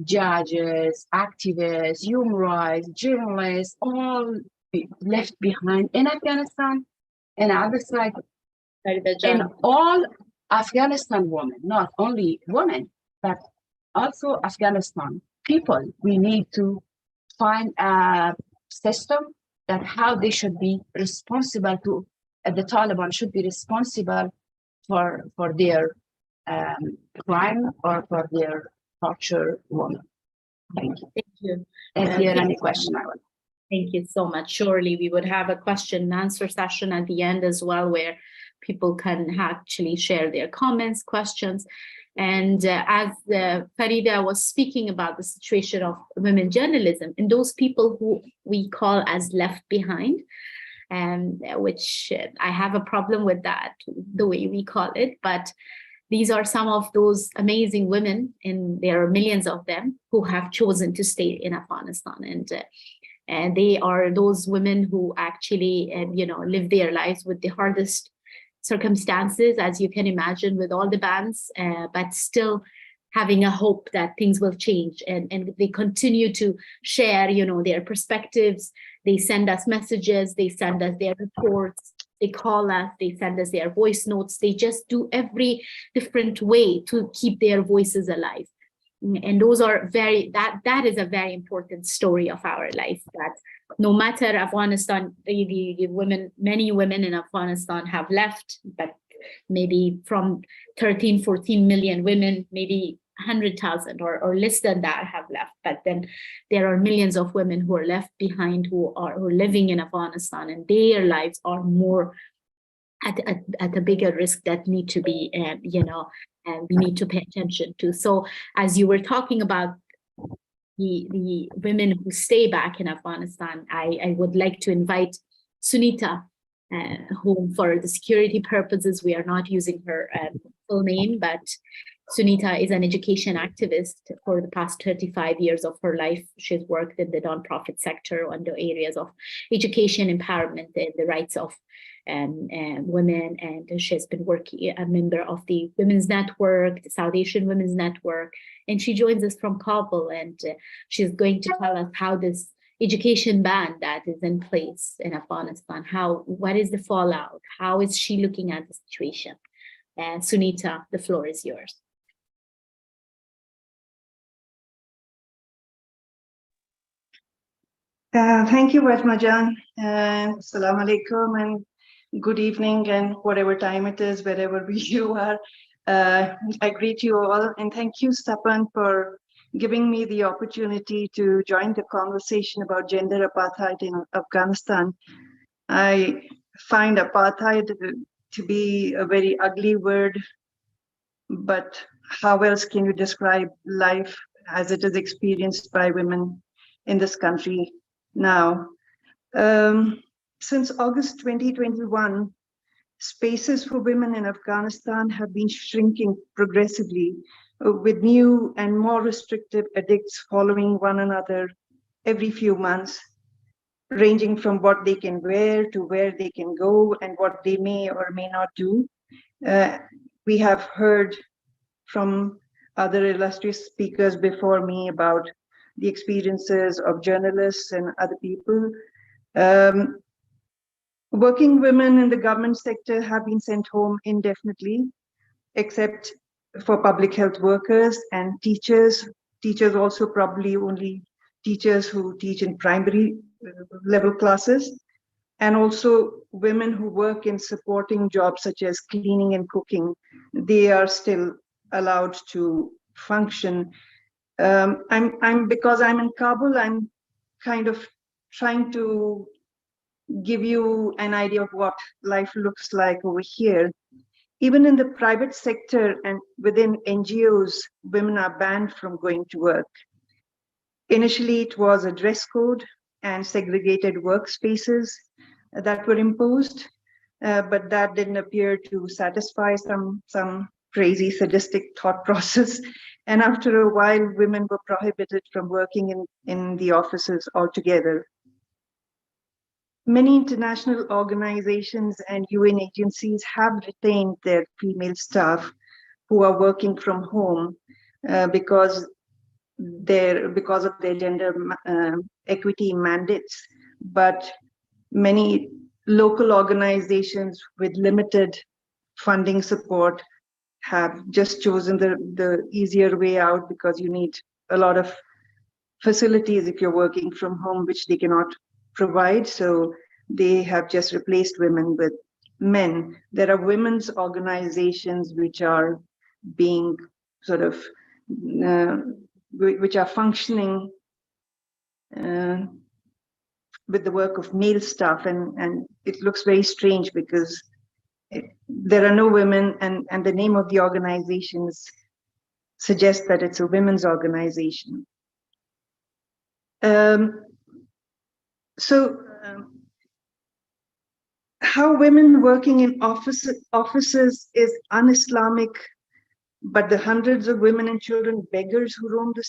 judges, activists, human rights, journalists, all left behind in Afghanistan and other side. And all Afghanistan women, not only women, but also Afghanistan people. We need to find a system that how they should be responsible to, the Taliban should be responsible for their crime or for their torture women. Thank you. Thank you. If you have any question, I will. Thank you so much. Surely we would have a question and answer session at the end as well, where people can actually share their comments, questions. And as Farida was speaking about the situation of women journalism and those people who we call as left behind, which I have a problem with that, the way we call it, but these are some of those amazing women, and there are millions of them who have chosen to stay in Afghanistan, and they are those women who actually live their lives with the hardest circumstances, as you can imagine, with all the bans, but still having a hope that things will change, and they continue to share their perspectives. They send us messages, they send us their reports, they call us, they send us their voice notes. They just do every different way to keep their voices alive. And those are that is a very important story of our life, that no matter Afghanistan, the women, many women in Afghanistan have left, but maybe from 13, 14 million women, maybe 100,000 or less than that have left. But then there are millions of women who are left behind, who are living in Afghanistan, and their lives are more at a bigger risk that need to be, and we need to pay attention to. So as you were talking about the women who stay back in Afghanistan, I would like to invite Sunita, whom for the security purposes, we are not using her full name, but Sunita is an education activist. For the past 35 years of her life, she's worked in the nonprofit sector under areas of education, empowerment, and the rights of women. And she's been working a member of the Women's Network, the South Asian Women's Network. And she joins us from Kabul, and she's going to tell us how this education ban that is in place in Afghanistan, what is the fallout? How is she looking at the situation? Sunita, the floor is yours. Thank you, Ratmajan. Assalamu alaikum and good evening, and whatever time it is, wherever you are. I greet you all, and thank you, Sapan, for giving me the opportunity to join the conversation about gender apartheid in Afghanistan. I find apartheid to be a very ugly word, but how else can you describe life as it is experienced by women in this country now? Since August 2021, spaces for women in Afghanistan have been shrinking progressively, with new and more restrictive edicts following one another every few months, ranging from what they can wear to where they can go and what they may or may not do. We have heard from other illustrious speakers before me about the experiences of journalists and other people. Working women in the government sector have been sent home indefinitely, except for public health workers and teachers. Teachers also probably only teachers who teach in primary level classes, and also women who work in supporting jobs such as cleaning and cooking. They are still allowed to function. Because I'm in Kabul, I'm kind of trying to give you an idea of what life looks like over here. Even in the private sector and within NGOs, women are banned from going to work. Initially, it was a dress code and segregated workspaces that were imposed, but that didn't appear to satisfy some crazy sadistic thought process. And after a while, women were prohibited from working in the offices altogether. Many international organizations and UN agencies have retained their female staff who are working from home because of their gender equity mandates. But many local organizations with limited funding support have just chosen the easier way out, because you need a lot of facilities if you're working from home, which they cannot provide. So they have just replaced women with men. There are women's organizations which are being sort of, which are functioning with the work of male staff, and it looks very strange because there are no women, and the name of the organizations suggests that it's a women's organization. How women working in offices is un-Islamic, but the hundreds of women and children beggars who roam the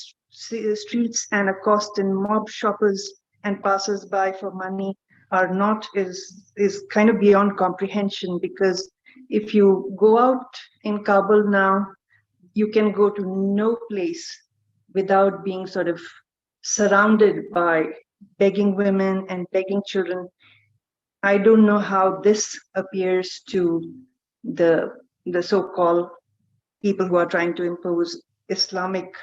streets and accost and mob shoppers and passers-by for money are not, is kind of beyond comprehension. Because if you go out in Kabul now, you can go to no place without being sort of surrounded by begging women and begging children. I don't know how this appears to the so-called people who are trying to impose Islamic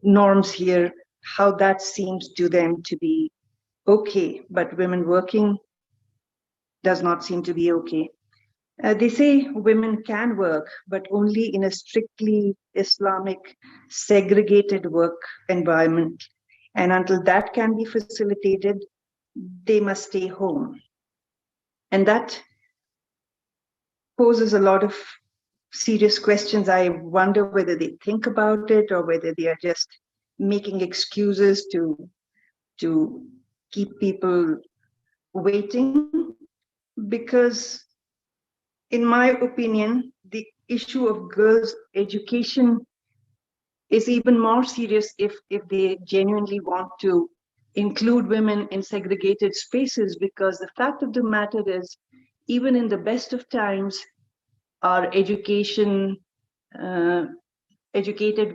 norms here, how that seems to them to be okay, but women working does not seem to be okay. They say women can work, but only in a strictly Islamic segregated work environment. And until that can be facilitated, they must stay home. And that poses a lot of serious questions. I wonder whether they think about it or whether they are just making excuses to keep people waiting. Because in my opinion, issue of girls' education is even more serious if they genuinely want to include women in segregated spaces, because the fact of the matter is, even in the best of times, our educated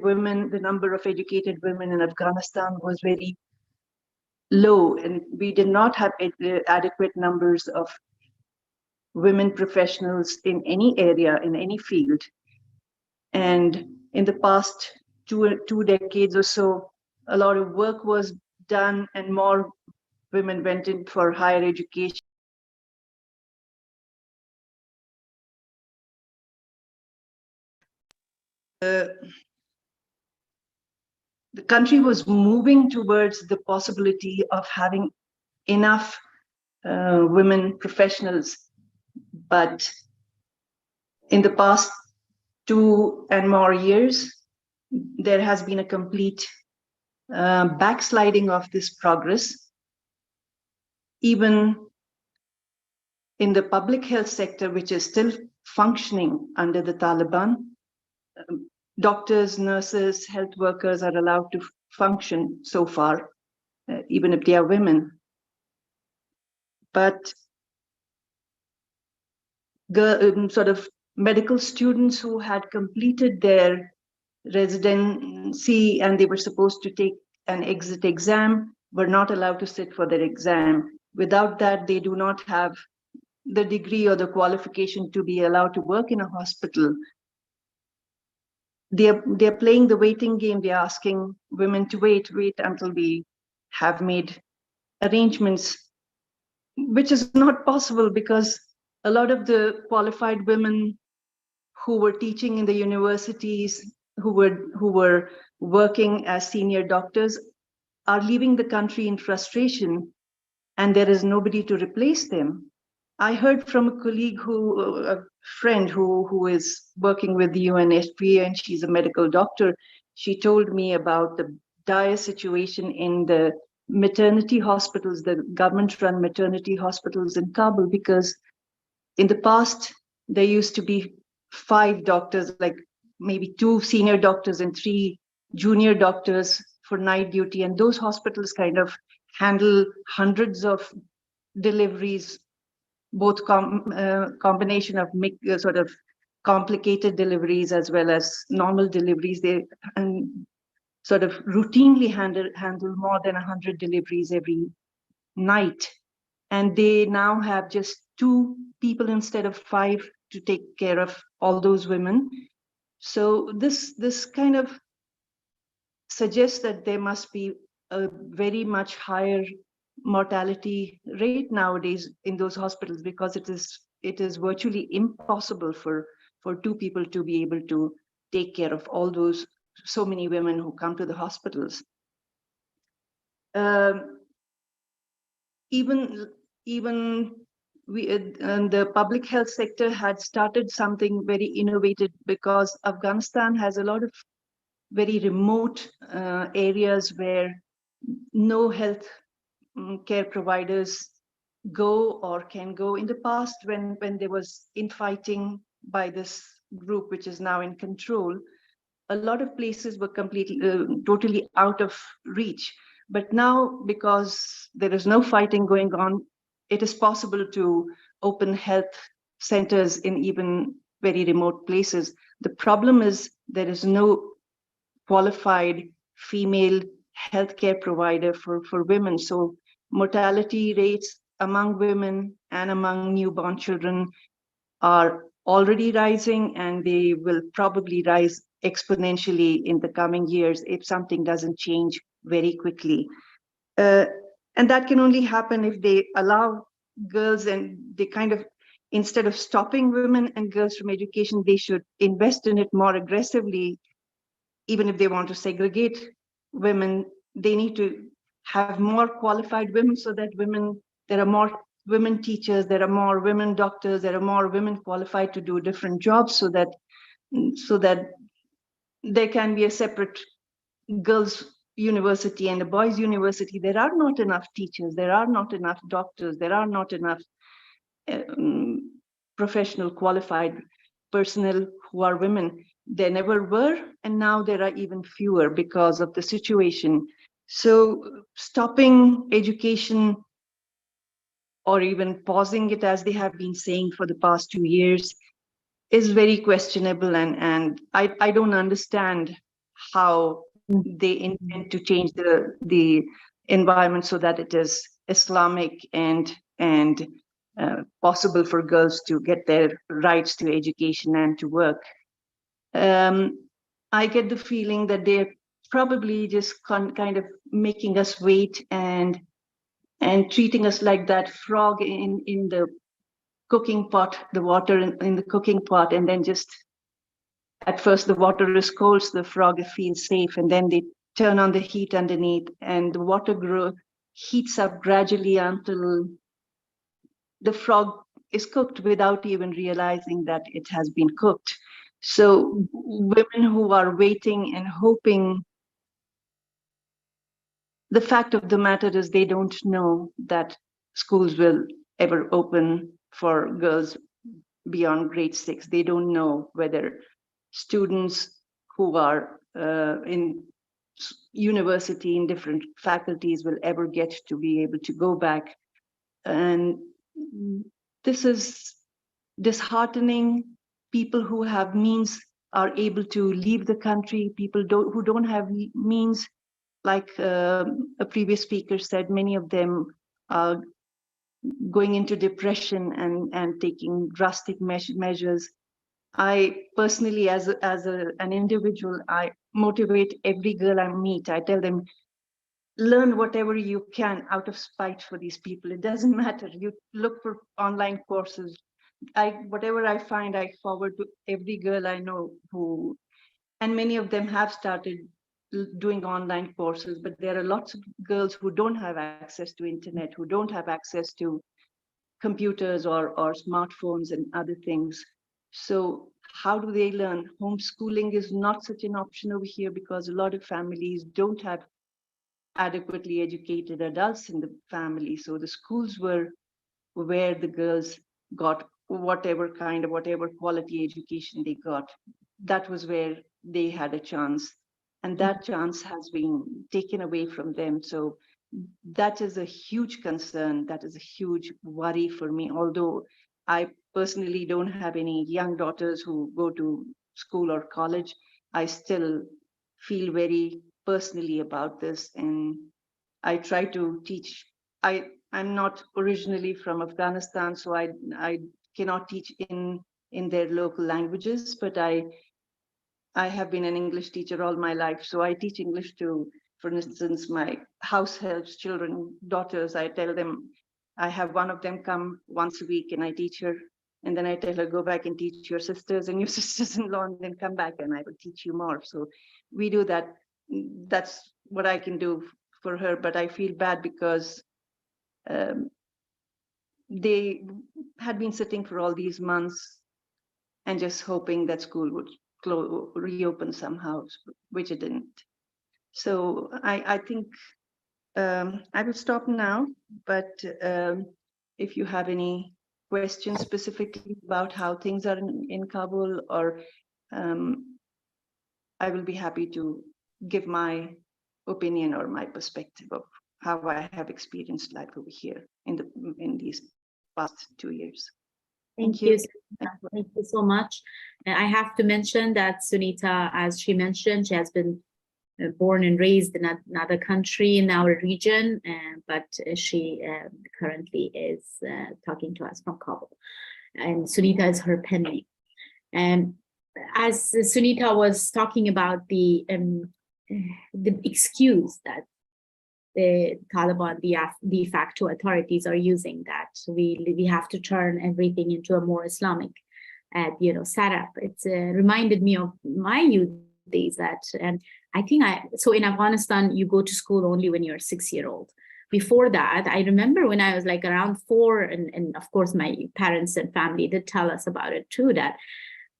women, the number of educated women in Afghanistan was very low, and we did not have adequate numbers of women professionals in any area, in any field. And in the past two decades or so, a lot of work was done and more women went in for higher education. The country was moving towards the possibility of having enough women professionals, but in the past 2 and more years, there has been a complete backsliding of this progress. Even in the public health sector, which is still functioning under the Taliban, doctors, nurses, health workers are allowed to function so far, even if they are women. But sort of medical students who had completed their residency and they were supposed to take an exit exam were not allowed to sit for their exam. Without that, they do not have the degree or the qualification to be allowed to work in a hospital. They're playing the waiting game. They're asking women to wait until we have made arrangements, which is not possible, because a lot of the qualified women who were teaching in the universities, who were working as senior doctors, are leaving the country in frustration, and there is nobody to replace them. I heard from a colleague, a friend who is working with the UNFPA, and she's a medical doctor. She told me about the dire situation in the maternity hospitals, the government-run maternity hospitals in Kabul, because in the past, there used to be 5 doctors, like maybe 2 senior doctors and 3 junior doctors for night duty. And those hospitals kind of handle hundreds of deliveries, both combination of sort of complicated deliveries as well as normal deliveries. They sort of routinely handle more than 100 deliveries every night. And they now have just 2 people instead of 5 to take care of all those women. So this kind of suggests that there must be a very much higher mortality rate nowadays in those hospitals, because it is virtually impossible for 2 people to be able to take care of all those so many women who come to the hospitals. Even the public health sector had started something very innovative, because Afghanistan has a lot of very remote areas where no health care providers go or can go. In the past, when there was infighting by this group, which is now in control, a lot of places were completely, totally out of reach. But now, because there is no fighting going on, it is possible to open health centers in even very remote places. The problem is there is no qualified female healthcare provider for women. So mortality rates among women and among newborn children are already rising, and they will probably rise exponentially in the coming years if something doesn't change very quickly. And that can only happen if they allow girls, and they kind of, instead of stopping women and girls from education, they should invest in it more aggressively. Even if they want to segregate women, they need to have more qualified women, so that there are more women teachers, there are more women doctors, there are more women qualified to do different jobs, so that there can be a separate girls' university and a boys' university. There are not enough teachers, there are not enough doctors, there are not enough professional qualified personnel who are women. There never were, and now there are even fewer because of the situation. So stopping education or even pausing it, as they have been saying for the past 2 years, is very questionable, and I don't understand how they intend to change the environment so that it is Islamic and possible for girls to get their rights to education and to work. I get the feeling that they're probably just kind of making us wait and treating us like that frog in the cooking pot, the water in the cooking pot, and then just at first the water is cold, so the frog feels safe, and then they turn on the heat underneath, and the water heats up gradually until the frog is cooked without even realizing that it has been cooked. So women who are waiting and hoping, the fact of the matter is they don't know that schools will ever open for girls beyond grade 6. They don't know whether students who are in university in different faculties will ever get to be able to go back. And this is disheartening. People who have means are able to leave the country. People who don't have means, like a previous speaker said, many of them are going into depression and taking drastic measures. I personally, as an individual, I motivate every girl I meet. I tell them, learn whatever you can out of spite for these people. It doesn't matter. You look for online courses. Whatever I find, I forward to every girl I know who, and many of them have started doing online courses, but there are lots of girls who don't have access to internet, who don't have access to computers or smartphones and other things. So how do they learn? Homeschooling is not such an option over here because a lot of families don't have adequately educated adults in the family. So the schools were where the girls got whatever quality education they got. That was where they had a chance. And that chance has been taken away from them. So that is a huge concern. That is a huge worry for me. Although I personally don't have any young daughters who go to school or college, I still feel very personally about this. And I try to teach. I'm not originally from Afghanistan, so I cannot teach in their local languages, but I have been an English teacher all my life. So I teach English to, for instance, my house helps, children, daughters. I tell them, I have one of them come once a week and I teach her. And then I tell her, go back and teach your sisters and your sisters-in-law, and then come back and I will teach you more. So we do that. That's what I can do for her. But I feel bad because they had been sitting for all these months and just hoping that school would reopen somehow, which it didn't. So I think I will stop now, but if you have any questions specifically about how things are in Kabul, or I will be happy to give my opinion or my perspective of how I have experienced life over here in these past 2 years. Thank you. Thank you so much. I have to mention that Sunita, as she mentioned, she has been born and raised in another country in our region, but she currently is talking to us from Kabul. And Sunita is her pen name. And as Sunita was talking about the excuse that the Taliban, the de facto authorities are using, that we have to turn everything into a more Islamic, setup. It's reminded me of my youth days that, and I think so in Afghanistan, you go to school only when you're 6-year-old. Before that, I remember when I was like around 4, and of course my parents and family did tell us about it too, that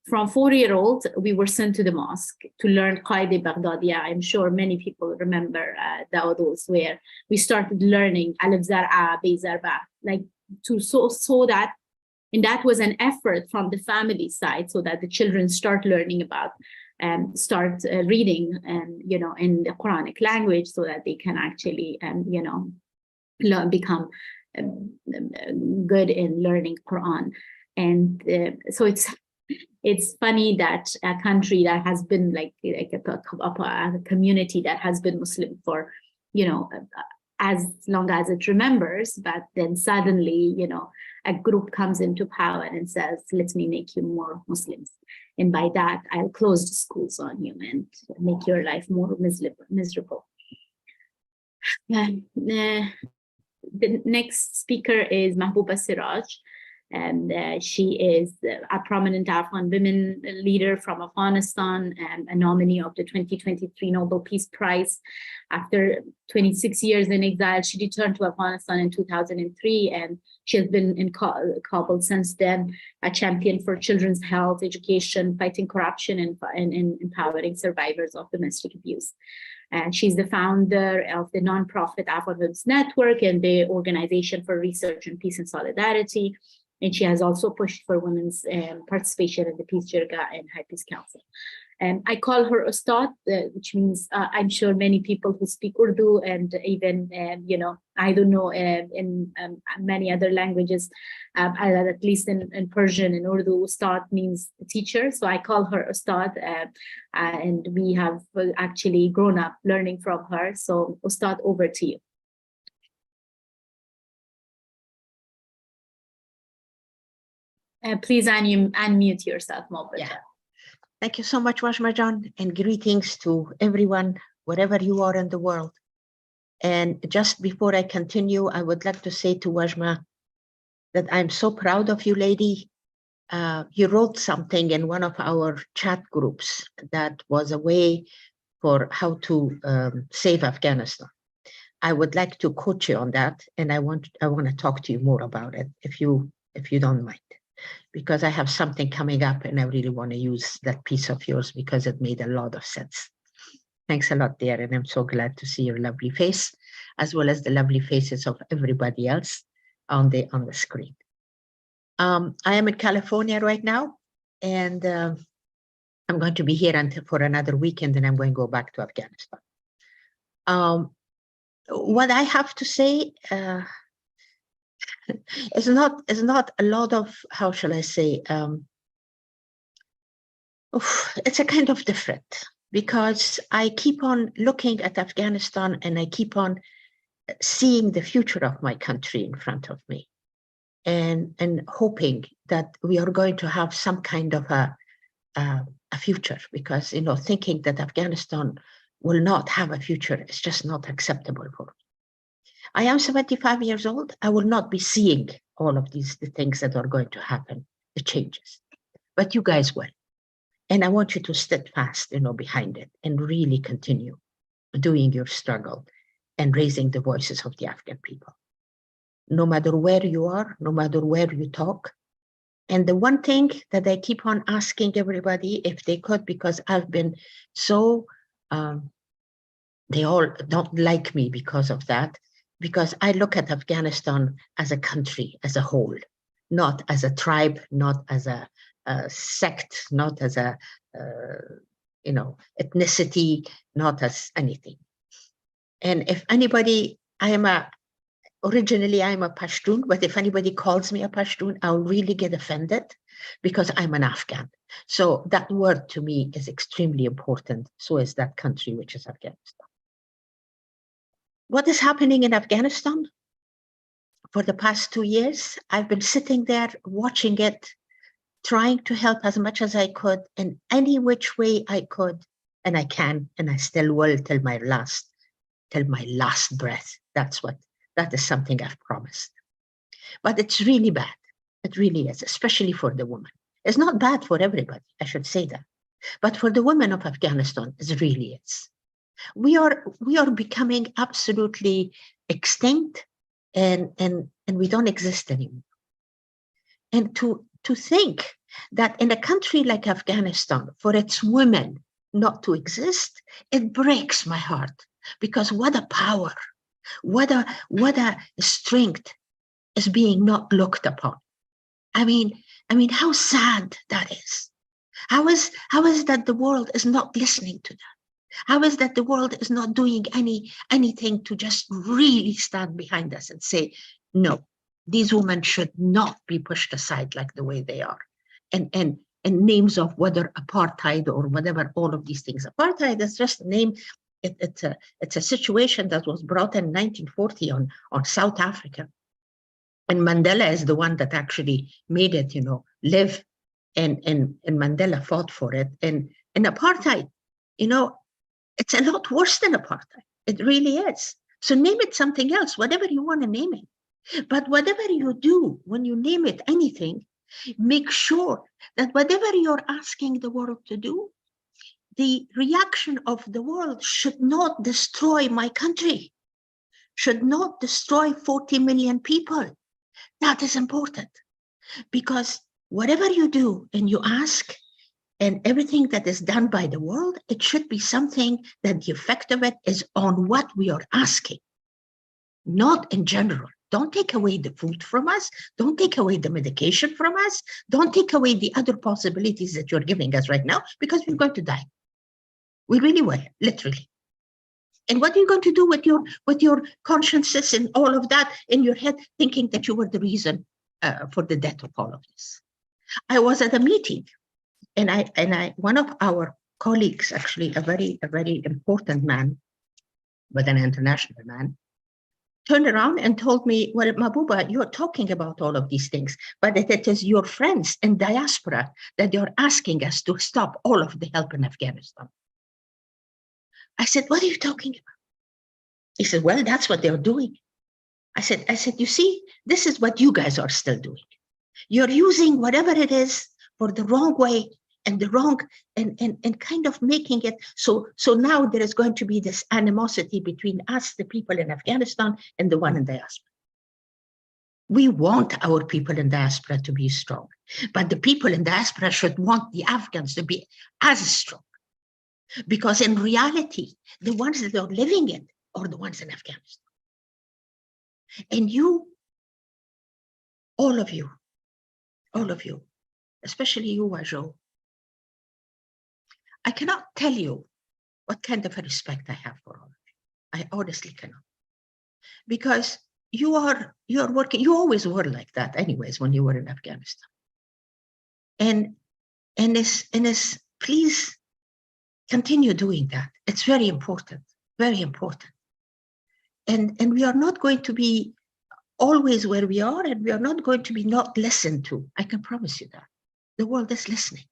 from 4-year-old, we were sent to the mosque to learn Qaida Baghdadiya. I'm sure many people remember those, where we started learning Alif Zar'a, Bay Zarba, like so that And that was an effort from the family side so that the children start learning about start reading in the Quranic language so that they can actually become good in learning Quran. And so it's funny that a country that has been like a community that has been Muslim for as long as it remembers, but then suddenly a group comes into power and says, let me make you more Muslims, and by that I'll close the schools on you and make your life more miserable. The next speaker is Mahbouba Seraj, and she is a prominent Afghan women leader from Afghanistan and a nominee of the 2023 Nobel Peace Prize. After 26 years in exile, she returned to Afghanistan in 2003, and she has been in Kabul since then, a champion for children's health, education, fighting corruption, and empowering survivors of domestic abuse. And she's the founder of the nonprofit Afghan Women's Network and the Organization for Research and Peace and Solidarity. And she has also pushed for women's participation in the Peace Jirga and High Peace Council. I call her Ustad, which means I'm sure many people who speak Urdu and even, I don't know, in many other languages, at least in Persian and Urdu, Ustad means teacher. So I call her Ustad, and we have actually grown up learning from her. So Ustad, over to you. Please unmute yourself, Mahbouba. Yeah. Thank you so much, Wajma, and greetings to everyone, wherever you are in the world. And just before I continue, I would like to say to Wajma that I'm so proud of you, lady. You wrote something in one of our chat groups that was a way for how to save Afghanistan. I would like to quote you on that, and I want to talk to you more about it, if you don't mind, because I have something coming up and I really want to use that piece of yours because it made a lot of sense. Thanks a lot, dear, and I'm so glad to see your lovely face, as well as the lovely faces of everybody else on the screen. I am in California right now, and I'm going to be here for another weekend, and I'm going to go back to Afghanistan. What I have to say is not a lot of, how shall I say, it's a kind of different, because I keep on looking at Afghanistan and I keep on seeing the future of my country in front of me, and hoping that we are going to have some kind of a future, because thinking that Afghanistan will not have a future is just not acceptable for me. I am 75 years old. I will not be seeing all of the things that are going to happen, the changes, but you guys will. And I want you to steadfast, behind it and really continue doing your struggle and raising the voices of the Afghan people, no matter where you are, no matter where you talk. And the one thing that I keep on asking everybody, if they could, because I've been so, they all don't like me because of that, because I look at Afghanistan as a country, as a whole, not as a tribe, not as a sect, not as a, ethnicity, not as anything. And if anybody, originally I'm a Pashtun, but if anybody calls me a Pashtun, I'll really get offended because I'm an Afghan. So that word to me is extremely important. So is that country, which is Afghanistan. What is happening in Afghanistan? For the past 2 years, I've been sitting there watching it, trying to help as much as I could in any which way I could, and I can, and I still will till my last breath. That is something I've promised. But it's really bad. It really is, especially for the women. It's not bad for everybody, I should say that. But for the women of Afghanistan, it really is. We are becoming absolutely extinct, and we don't exist anymore. And to think that in a country like Afghanistan, for its women not to exist, it breaks my heart, because what a power, what a strength is being not looked upon. I mean, how sad that is. How is that the world is not listening to that? How is that the world is not doing anything to just really stand behind us and say, no, these women should not be pushed aside like the way they are. And names of whether apartheid or whatever, all of these things. Apartheid is just a name. It's a situation that was brought in 1940 on South Africa. And Mandela is the one that actually made it, live. And Mandela fought for it. And apartheid, it's a lot worse than apartheid. It really is. So name it something else, whatever you want to name it. But whatever you do, when you name it anything, make sure that whatever you're asking the world to do, the reaction of the world should not destroy my country, should not destroy 40 million people. That is important, because whatever you do and you ask, and everything that is done by the world, it should be something that the effect of it is on what we are asking, not in general. Don't take away the food from us. Don't take away the medication from us. Don't take away the other possibilities that you're giving us right now, because we're going to die. We really will, literally. And what are you going to do with your consciences and all of that in your head, thinking that you were the reason for the death of all of this? I was at a meeting, and I one of our colleagues, actually a very important man, but an international man, turned around and told me, well, Mahbouba, you're talking about all of these things, but it is your friends in diaspora that you're asking us to stop all of the help in Afghanistan. I said, what are you talking about? He said, well, that's what they're doing. I said, you see, this is what you guys are still doing. You're using whatever it is for the wrong way and the wrong, and kind of making it so now there is going to be this animosity between us, the people in Afghanistan, and the one in diaspora. We want our people in diaspora to be strong, but the people in diaspora should want the Afghans to be as strong, because in reality, the ones that are living it are the ones in Afghanistan. And you, all of you, especially you, Wajo, I cannot tell you what kind of a respect I have for all of you. I honestly cannot. Because you're working, you always were like that anyways when you were in Afghanistan. And please continue doing that. It's very important, very important. And we are not going to be always where we are, and we are not going to be not listened to. I can promise you that. The world is listening.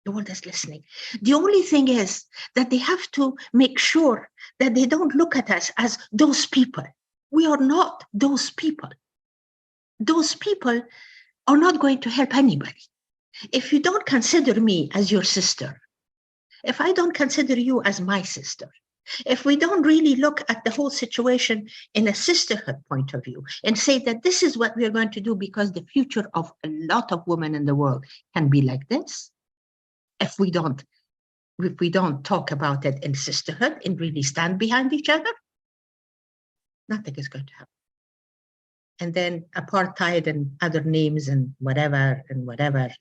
The world is listening. The only thing is that they have to make sure that they don't look at us as those people. We are not those people. Those people are not going to help anybody. If you don't consider me as your sister, if I don't consider you as my sister, if we don't really look at the whole situation in a sisterhood point of view and say that this is what we are going to do because the future of a lot of women in the world can be like this, if we don't talk about it in sisterhood and really stand behind each other, nothing is going to happen. And then apartheid and other names and whatever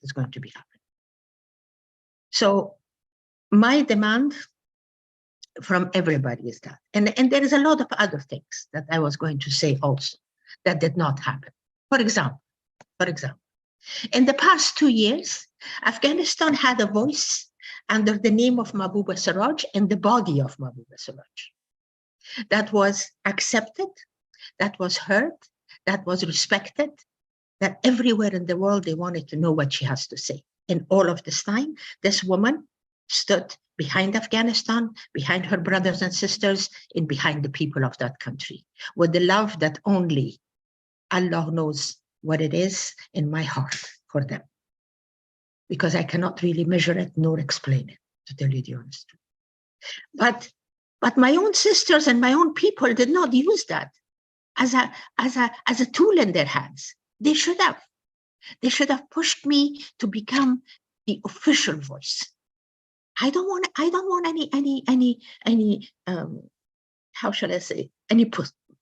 is going to be happening. So my demand from everybody is that. And there is a lot of other things that I was going to say also that did not happen. For example, in the past 2 years, Afghanistan had a voice under the name of Mahbouba Seraj and the body of Mahbouba Seraj that was accepted, that was heard, that was respected, that everywhere in the world they wanted to know what she has to say. And all of this time, this woman stood behind Afghanistan, behind her brothers and sisters, and behind the people of that country, with the love that only Allah knows what it is in my heart for them. Because I cannot really measure it nor explain it, to tell you the honest truth. But my own sisters and my own people did not use that as a tool in their hands. They should have. They should have pushed me to become the official voice. I don't want any how shall I say, any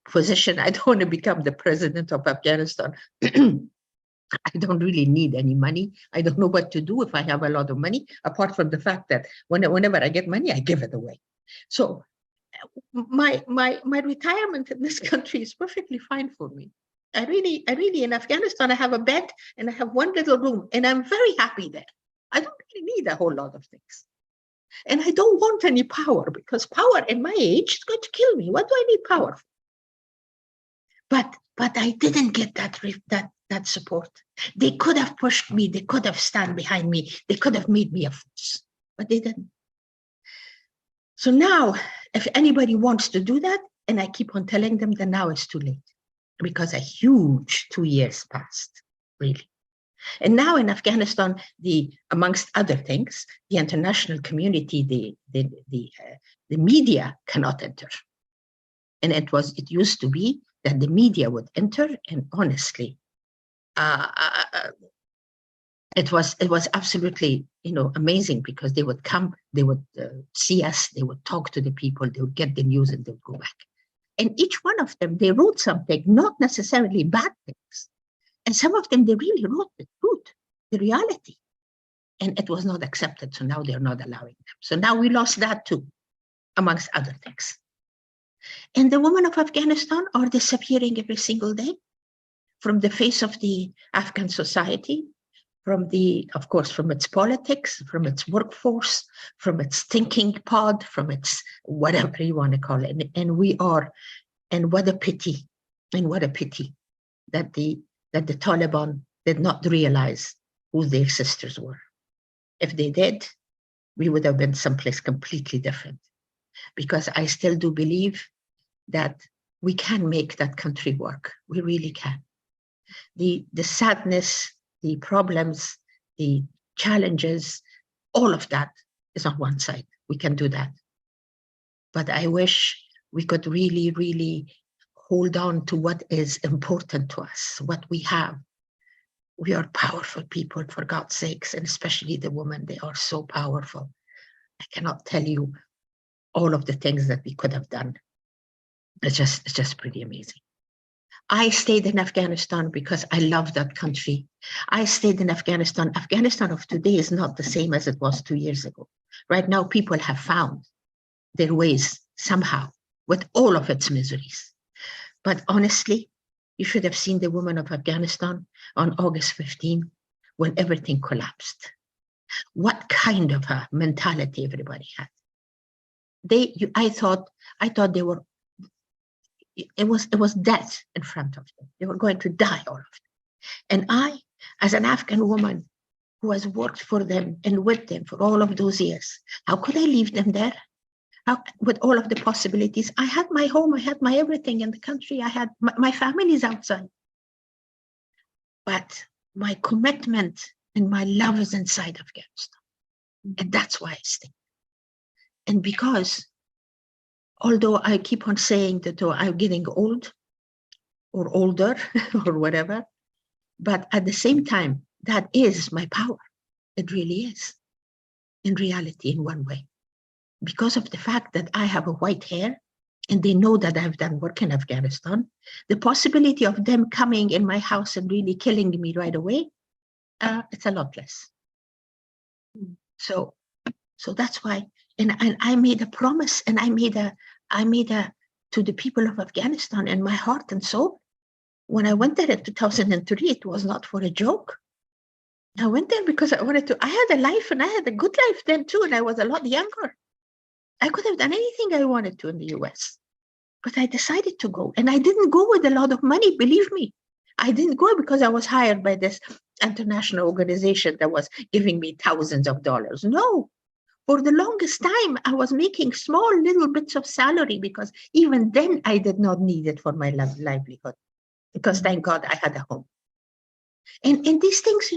position. I don't want to become the president of Afghanistan. I don't really need any money. I don't know what to do if I have a lot of money, apart from the fact that whenever I get money, I give it away. So my retirement in this country is perfectly fine for me. I really, in Afghanistan, I have a bed and I have one little room, and I'm very happy there. I don't really need a whole lot of things. And I don't want any power, because power in my age is going to kill me. What do I need power for? But I didn't get that support. They could have pushed me. They could have stand behind me. They could have made me a force, but they didn't. So now, if anybody wants to do that, and I keep on telling them that now it's too late, because a huge 2 years passed, really. And now in Afghanistan, amongst other things, the international community, the media cannot enter. And it used to be that the media would enter, and honestly, it was absolutely, amazing, because they would come, they would see us, they would talk to the people, they would get the news, and they would go back. And each one of them, they wrote something, not necessarily bad things. And some of them, they really wrote the truth, the reality. And it was not accepted, so now they're not allowing them. So now we lost that too, amongst other things. And the women of Afghanistan are disappearing every single day from the face of the Afghan society, of course, from its politics, from its workforce, from its thinking pod, from its whatever you want to call it. And what a pity that the Taliban did not realize who their sisters were. If they did, we would have been someplace completely different. Because I still do believe that we can make that country work. We really can. The sadness, the problems, the challenges, all of that is on one side. We can do that. But I wish we could really, really hold on to what is important to us, what we have. We are powerful people, for God's sakes, and especially the women. They are so powerful. I cannot tell you all of the things that we could have done. It's just pretty amazing. I stayed in Afghanistan because I love that country. I stayed in Afghanistan. Afghanistan of today is not the same as it was 2 years ago. Right now, people have found their ways somehow with all of its miseries. But honestly, you should have seen the women of Afghanistan on August 15 when everything collapsed. What kind of a mentality everybody had. I thought they were, it was death in front of them. They were going to die, all of them. And I, as an Afghan woman who has worked for them and with them for all of those years, how could I leave them there? With all of the possibilities? I had my home, I had my everything in the country, I had my family's outside. But my commitment and my love is inside Afghanistan. And that's why I stay. And because, although I keep on saying that I'm getting old or older or whatever, but at the same time, that is my power. It really is, in reality, in one way. Because of the fact that I have a white hair and they know that I've done work in Afghanistan, the possibility of them coming in my house and really killing me right away, it's a lot less. So that's why, and I made a promise, and I made a to the people of Afghanistan in my heart and soul. When I went there in 2003, it was not for a joke. I went there because I wanted to. I had a life, and I had a good life then too, and I was a lot younger. I could have done anything I wanted to in the US, but I decided to go. And I didn't go with a lot of money, believe me. I didn't go because I was hired by this international organization that was giving me thousands of dollars. No, for the longest time, I was making small little bits of salary, because even then I did not need it for my livelihood, because thank God I had a home. And these things,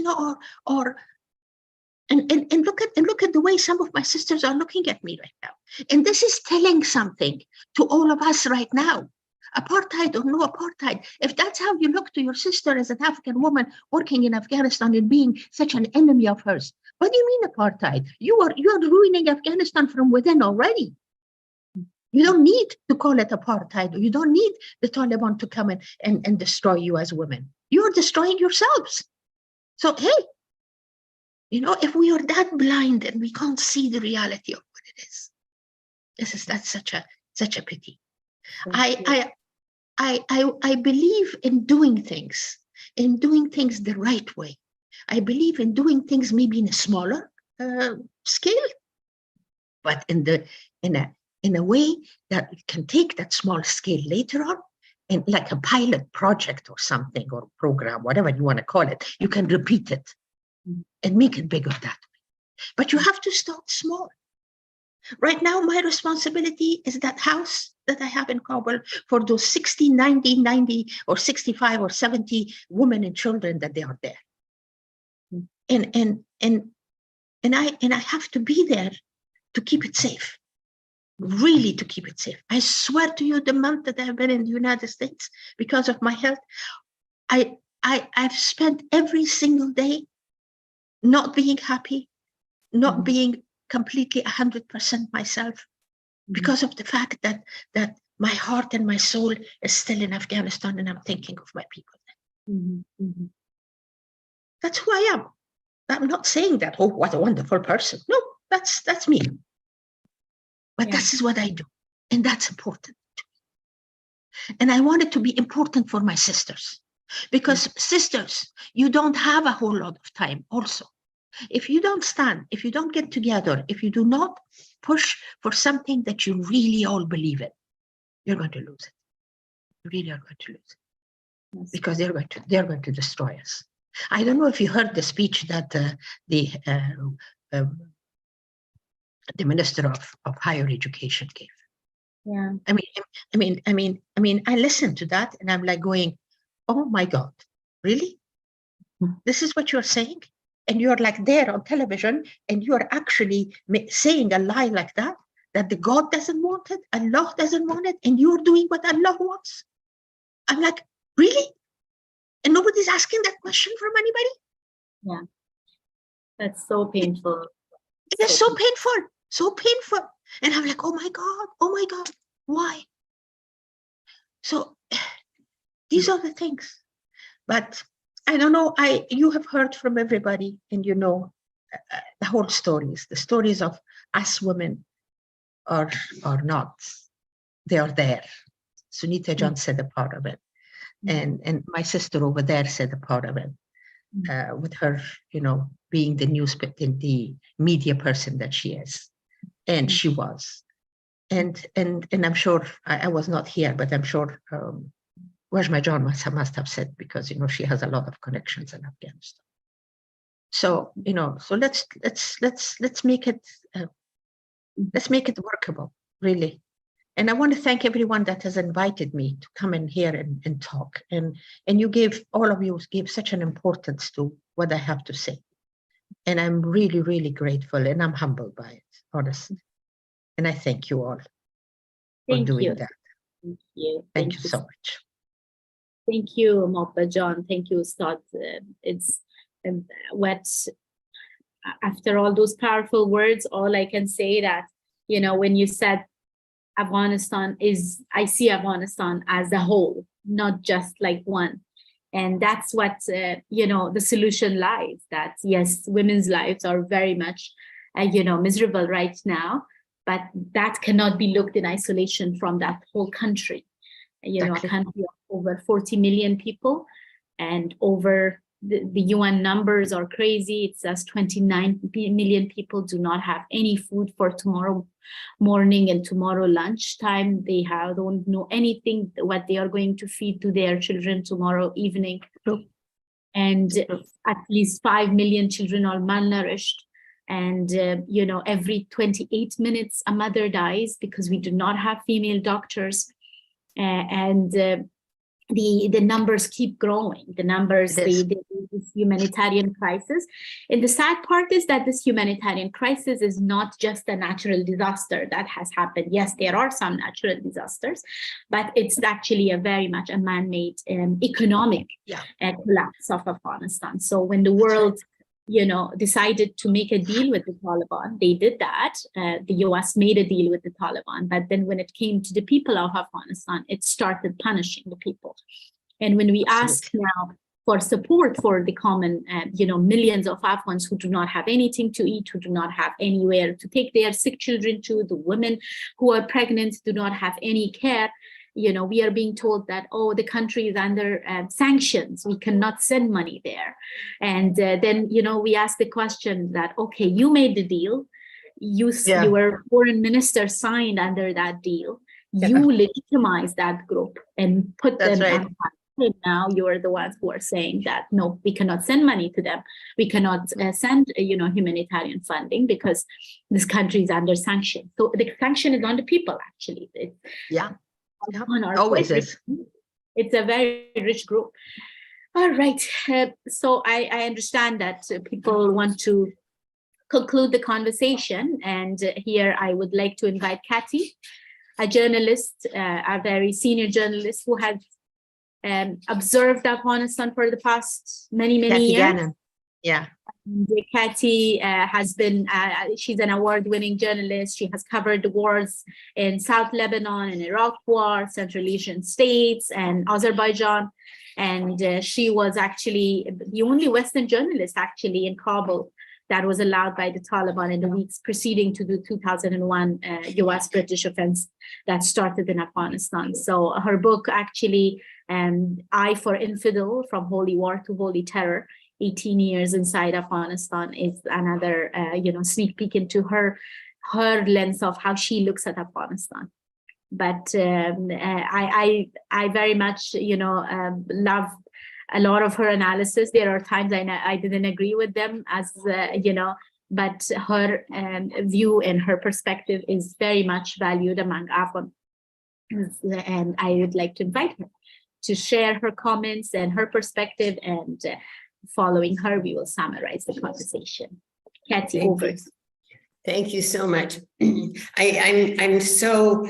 And look at the way some of my sisters are looking at me right now. And this is telling something to all of us right now. Apartheid or no apartheid, if that's how you look to your sister as an African woman working in Afghanistan and being such an enemy of hers, what do you mean apartheid? You are ruining Afghanistan from within already. You don't need to call it apartheid. You don't need the Taliban to come in and destroy you as women. You are destroying yourselves. So, hey, if we are that blind and we can't see the reality of what it is, that's such a pity. I believe in doing things the right way. I believe in doing things maybe in a smaller scale, but in a way that we can take that small scale later on, and like a pilot project or something, or program, whatever you want to call it, you can repeat it and make it bigger that way. But you have to start small. Right now, my responsibility is that house that I have in Kabul for those 60, 90, or 65 or 70 women and children that they are there. And I have to be there to keep it safe, really to keep it safe. I swear to you, the month that I've been in the United States, because of my health, I've spent every single day not being happy, not being completely 100% myself, because of the fact that my heart and my soul is still in Afghanistan, and I'm thinking of my people. That's who I am. I'm not saying that, oh, what a wonderful person. No, that's me. But this is what I do, and that's important to me. And I want it to be important for my sisters, because sisters, you don't have a whole lot of time also. If you don't stand, if you don't get together, if you do not push for something that you really all believe in, you're going to lose it. You really are going to lose it, because they're going to destroy us. I don't know if you heard the speech that the Minister of Higher Education gave. Yeah. I mean, I listened to that and I'm like going, oh my God, really? This is what you're saying? And you're like there on television and you're actually saying a lie like that the God doesn't want it, Allah doesn't want it, and you're doing what Allah wants. I'm like, really? And nobody's asking that question from anybody? Yeah. That's so painful. It is so painful, so painful. And I'm like, oh my God, why? So these are the things. But I don't know, you have heard from everybody, and you know the whole stories, the stories of us women are not, they are there. Sunita John said a part of it. And my sister over there said a part of it, with her, being the media person that she is, and she was, and I'm sure I was not here, but I'm sure Wajma John must have said, because she has a lot of connections in Afghanistan. So so let's make it workable, really. And I want to thank everyone that has invited me to come in here and talk. And all of you gave such an importance to what I have to say. And I'm really, really grateful, and I'm humbled by it, honestly. And I thank you all for doing that. Thank you. Thank you so much. Thank you, Mahbouba John. Thank you, Ustad. It's after all those powerful words, all I can say that, when you said Afghanistan I see Afghanistan as a whole, not just like one. And that's what, the solution lies, that yes, women's lives are very much, miserable right now, but that cannot be looked in isolation from that whole country. Exactly. A country of over 40 million people, and over the UN numbers are crazy. It says 29 million people do not have any food for tomorrow morning and tomorrow lunchtime. They don't know anything what they are going to feed to their children tomorrow evening. And at least 5 million children are malnourished. And, every 28 minutes, a mother dies because we do not have female doctors. The numbers keep growing. The numbers, this humanitarian crisis. And the sad part is that this humanitarian crisis is not just a natural disaster that has happened. Yes, there are some natural disasters, but it's actually a very much a man-made economic collapse of Afghanistan. So when the world decided to make a deal with the Taliban, they did that. The US made a deal with the Taliban, but then when it came to the people of Afghanistan, it started punishing the people. And when we ask now, for support for the common, millions of Afghans who do not have anything to eat, who do not have anywhere to take their sick children to, the women who are pregnant do not have any care. We are being told that, oh, the country is under sanctions, we cannot send money there. And then, we ask the question that, okay, you made the deal, you were foreign minister, signed under that deal, you legitimize that group and put them on. And now you are the ones who are saying that, no, we cannot send money to them. We cannot send, humanitarian funding because this country is under sanction. So the sanction is on the people, actually. Always is. It's a very rich group. All right. So I understand that people want to conclude the conversation. And here I would like to invite Kathy, a journalist, a very senior journalist who has observed Afghanistan for the past many years. Kathy Gannon. Yeah. And Kathy has been, she's an award-winning journalist. She has covered the wars in South Lebanon and Iraq War, Central Asian states, and Azerbaijan. And she was actually the only Western journalist actually in Kabul that was allowed by the Taliban in the weeks preceding to the 2001 US-British offense that started in Afghanistan. So her book actually, Eye for Infidel, From Holy War to Holy Terror, 18 years inside Afghanistan, is another sneak peek into her lens of how she looks at Afghanistan. But I very much love a lot of her analysis. There are times I didn't agree with them, but her view and her perspective is very much valued among Afghans. And I would like to invite her to share her comments and her perspective, and following her, we will summarize the conversation. Kathy, over. Thank you so much. I'm so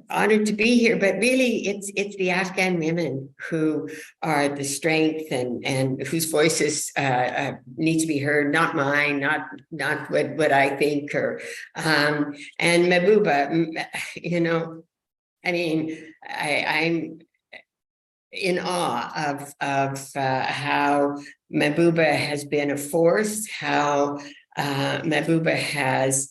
honored to be here, but really it's the Afghan women who are the strength and whose voices need to be heard, not mine, not what I think, or and Mahbouba, I'm in awe of how Mahbouba has been a force, how Mahbouba has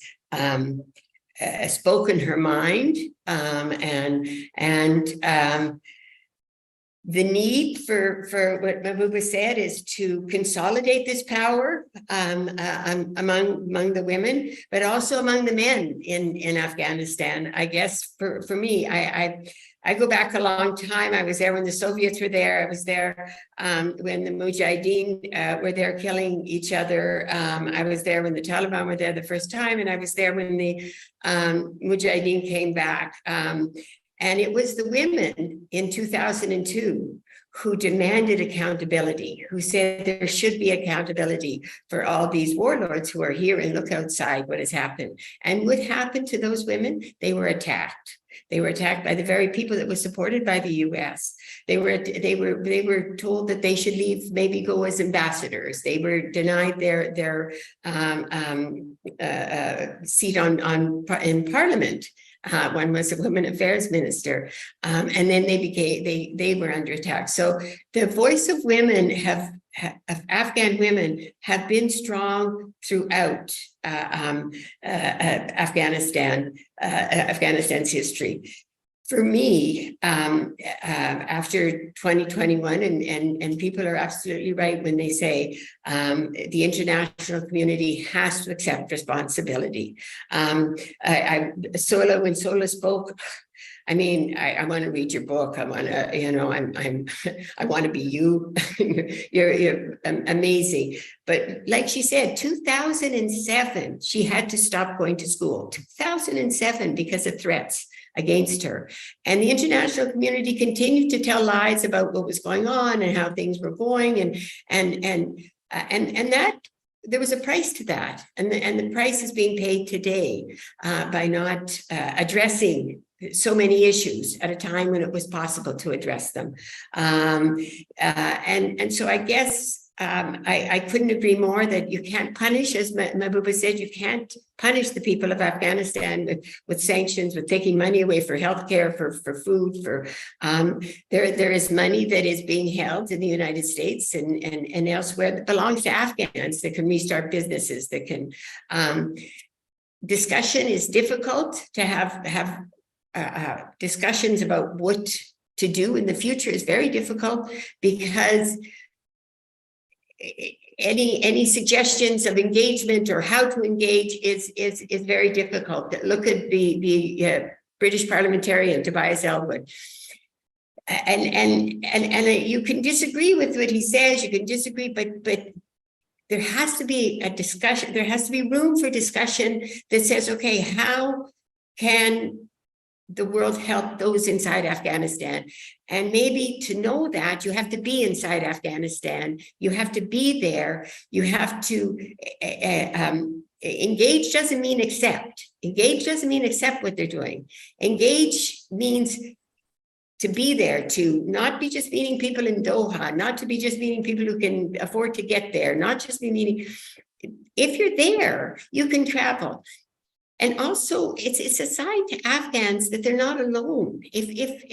spoken her mind, and the need for what Mahbouba said is to consolidate this power among the women, but also among the men in Afghanistan. I guess for me, I go back a long time. I was there when the Soviets were there. I was there when the Mujahideen were there killing each other. I was there when the Taliban were there the first time, and I was there when the Mujahideen came back. And it was the women in 2002 who demanded accountability, who said there should be accountability for all these warlords who are here and look outside what has happened. And what happened to those women? They were attacked. They were attacked by the very people that were supported by the US. They were told that they should leave, maybe go as ambassadors. They were denied their seat in Parliament. One was a women affairs minister, and then they were under attack. So the voice of women of Afghan women have been strong throughout Afghanistan's history. For me, after 2021, and people are absolutely right when they say the international community has to accept responsibility. When Sola spoke, I want to read your book. I want to, I want to be you. You're amazing. But like she said, 2007, she had to stop going to school. 2007 because of threats against her. And the international community continued to tell lies about what was going on and how things were going. And that there was a price to that. And the price is being paid today by not addressing so many issues at a time when it was possible to address them. And so I guess I couldn't agree more that you can't punish, as Mahbouba said, you can't punish the people of Afghanistan with sanctions, with taking money away for healthcare, for food, there is money that is being held in the United States and elsewhere that belongs to Afghans that can restart businesses, that can, discussion is difficult to have discussions about what to do in the future is very difficult because any suggestions of engagement or how to engage is very difficult. Look at the British parliamentarian Tobias Ellwood, and you can disagree with what he says. You can disagree, but there has to be a discussion. There has to be room for discussion that says, okay, how can the world help those inside Afghanistan? And maybe to know that, you have to be inside Afghanistan. You have to be there. You have to engage doesn't mean accept. Engage doesn't mean accept what they're doing. Engage means to be there, to not be just meeting people in Doha, not to be just meeting people who can afford to get there, not just be meeting. If you're there, you can travel. And also, it's a sign to Afghans that they're not alone. If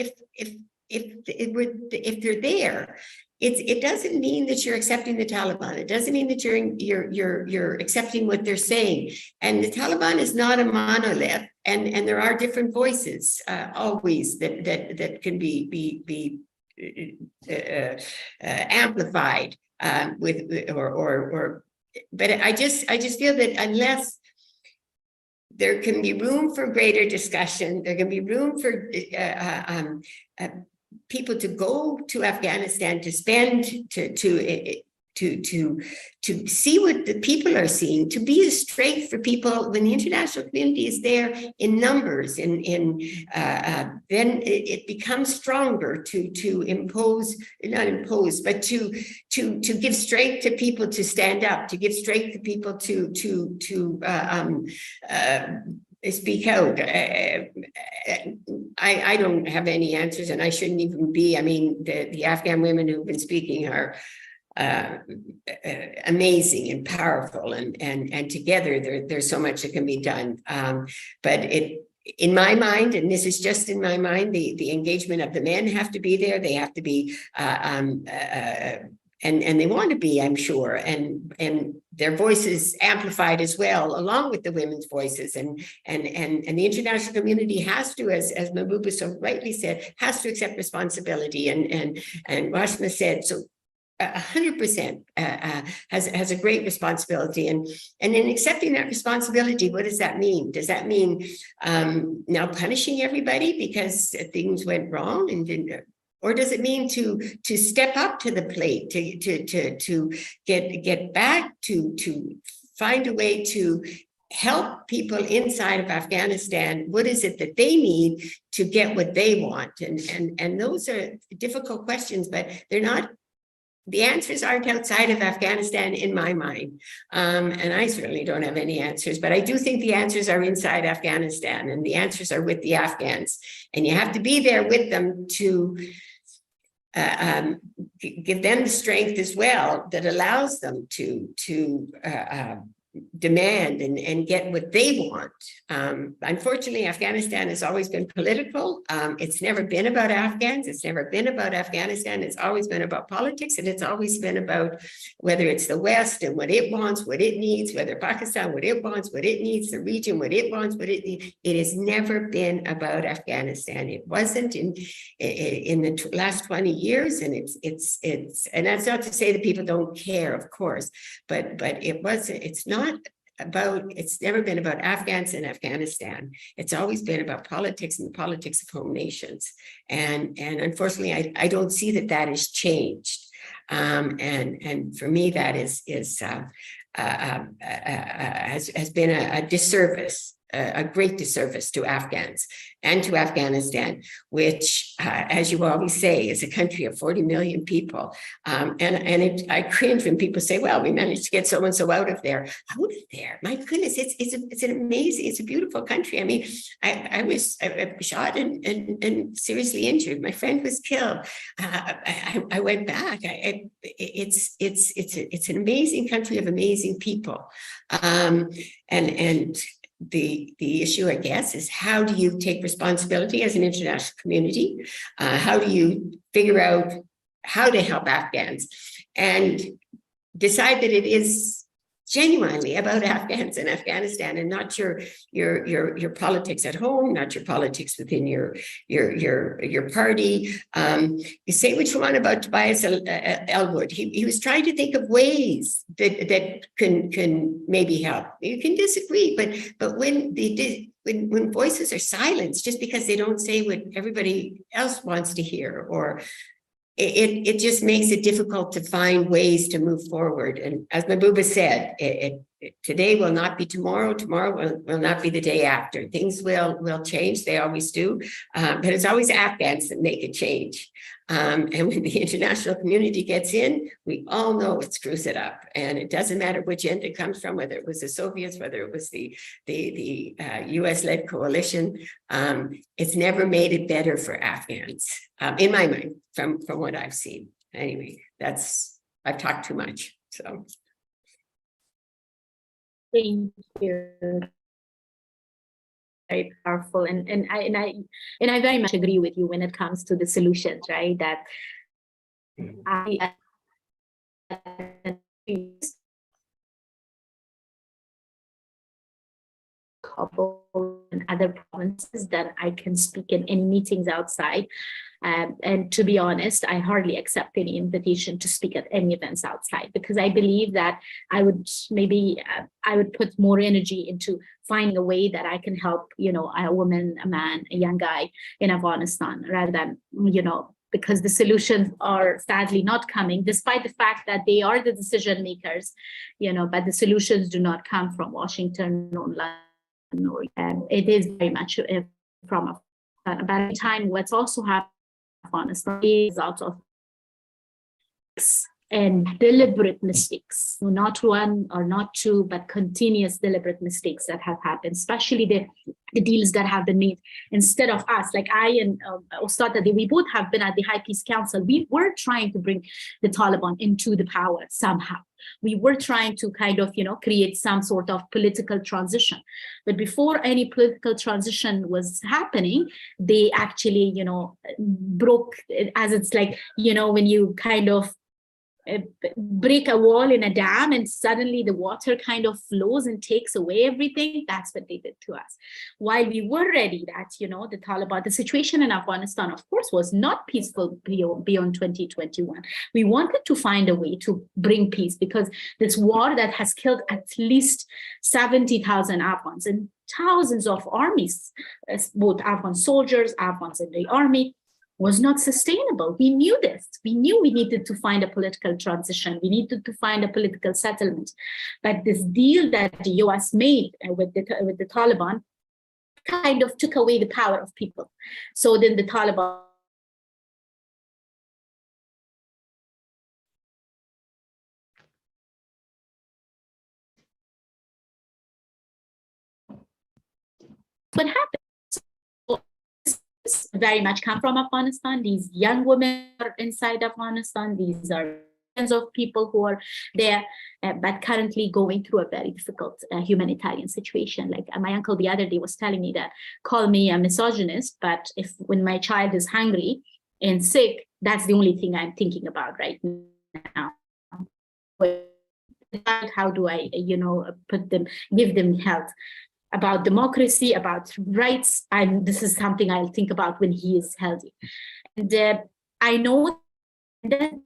they're there, it doesn't mean that you're accepting the Taliban. It doesn't mean that you're accepting what they're saying. And the Taliban is not a monolith, and there are different voices always that can be amplified but I just feel that unless there can be room for greater discussion, there can be room for people to go to Afghanistan, to spend, to see what the people are seeing, to be a strength for people when the international community is there in numbers, then it becomes stronger to impose, not impose, but to give strength to people to stand up, to give strength to people to speak out. I don't have any answers, and I shouldn't even be. I mean, the Afghan women who've been speaking are amazing and powerful, and together there's so much that can be done. But in my mind, and this is just in my mind, the engagement of the men have to be there. They have to be and they want to be, I'm sure, and their voices amplified as well, along with the women's voices, and the international community has to, as Mahbouba so rightly said, has to accept responsibility, and Rashma said so. 100% has a great responsibility, and in accepting that responsibility, what does that mean? Does that mean now punishing everybody because things went wrong and didn't? Or does it mean to step up to the plate, to get back, to find a way to help people inside of Afghanistan? What is it that they need to get what they want? And those are difficult questions, but they're not. The answers aren't outside of Afghanistan in my mind. And I certainly don't have any answers, but I do think the answers are inside Afghanistan, and the answers are with the Afghans. And you have to be there with them to give them the strength as well that allows them to demand and get what they want. Unfortunately, Afghanistan has always been political. It's never been about Afghans. It's never been about Afghanistan. It's always been about politics, and it's always been about whether it's the West and what it wants, what it needs, whether Pakistan, what it wants, what it needs, the region, what it wants, what it needs. It has never been about Afghanistan. It wasn't in the last 20 years, and it's and that's not to say that people don't care, of course, but it's never been about Afghans and Afghanistan. It's always been about politics and the politics of home nations. And unfortunately, I don't see that has changed. And for me, that has been a disservice a great disservice to Afghans and to Afghanistan, which, as you always say, is a country of 40 million people. I cringe when people say, well, we managed to get so-and-so out of there. Out of there? My goodness, it's an amazing, it's a beautiful country. I mean, I was shot and seriously injured. My friend was killed. I went back. It's an amazing country of amazing people. And the issue, I guess, is how do you take responsibility as an international community? How do you figure out how to help Afghans and decide that it is genuinely about Afghans and Afghanistan and not your politics at home, not your politics within your party. You say which one about Tobias Elwood? He was trying to think of ways that can maybe help. You can disagree, but when when voices are silenced just because they don't say what everybody else wants to hear, or it just makes it difficult to find ways to move forward. And as Mahbouba said, today will not be tomorrow. Tomorrow will not be the day after. Things will change. They always do. But it's always Afghans that make a change. And when the international community gets in, we all know it screws it up. And it doesn't matter which end it comes from, whether it was the Soviets, whether it was the US-led coalition. It's never made it better for Afghans, in my mind, from what I've seen. Anyway, I've talked too much, so. Thank you. Very powerful, and I very much agree with you when it comes to the solutions, right? That Kabul and other provinces, that I can speak in any meetings outside. And to be honest, I hardly accept any invitation to speak at any events outside, because I believe that I would put more energy into finding a way that I can help, a woman, a man, a young guy in Afghanistan, rather than, because the solutions are sadly not coming, despite the fact that they are the decision makers, but the solutions do not come from Washington or London, it is very much from Afghanistan. By the time what's also happening Afghanistan is out of and deliberate mistakes, not one or not two, but continuous deliberate mistakes that have happened, especially the deals that have been made instead of us. Like I and Ustad, we both have been at the High Peace Council. We were trying to bring the Taliban into the power somehow. We were trying to kind of, create some sort of political transition. But before any political transition was happening, they actually, broke, as it's like, when you kind of break a wall in a dam and suddenly the water kind of flows and takes away everything. That's what they did to us. While we were ready that, the Taliban, the situation in Afghanistan, of course, was not peaceful beyond 2021. We wanted to find a way to bring peace, because this war that has killed at least 70,000 Afghans and thousands of armies, both Afghan soldiers, Afghans in the army, was not sustainable. We knew this. We knew we needed to find a political transition. We needed to find a political settlement. But this deal that the US made with the Taliban kind of took away the power of people. So then the Taliban what happened? Very much come from Afghanistan. These young women are inside Afghanistan. These are millions of people who are there, but currently going through a very difficult humanitarian situation. Like my uncle the other day was telling me that, call me a misogynist, but when my child is hungry and sick, that's the only thing I'm thinking about right now. How do I, give them health? About democracy, about rights, and this is something I'll think about when he is healthy. And I know that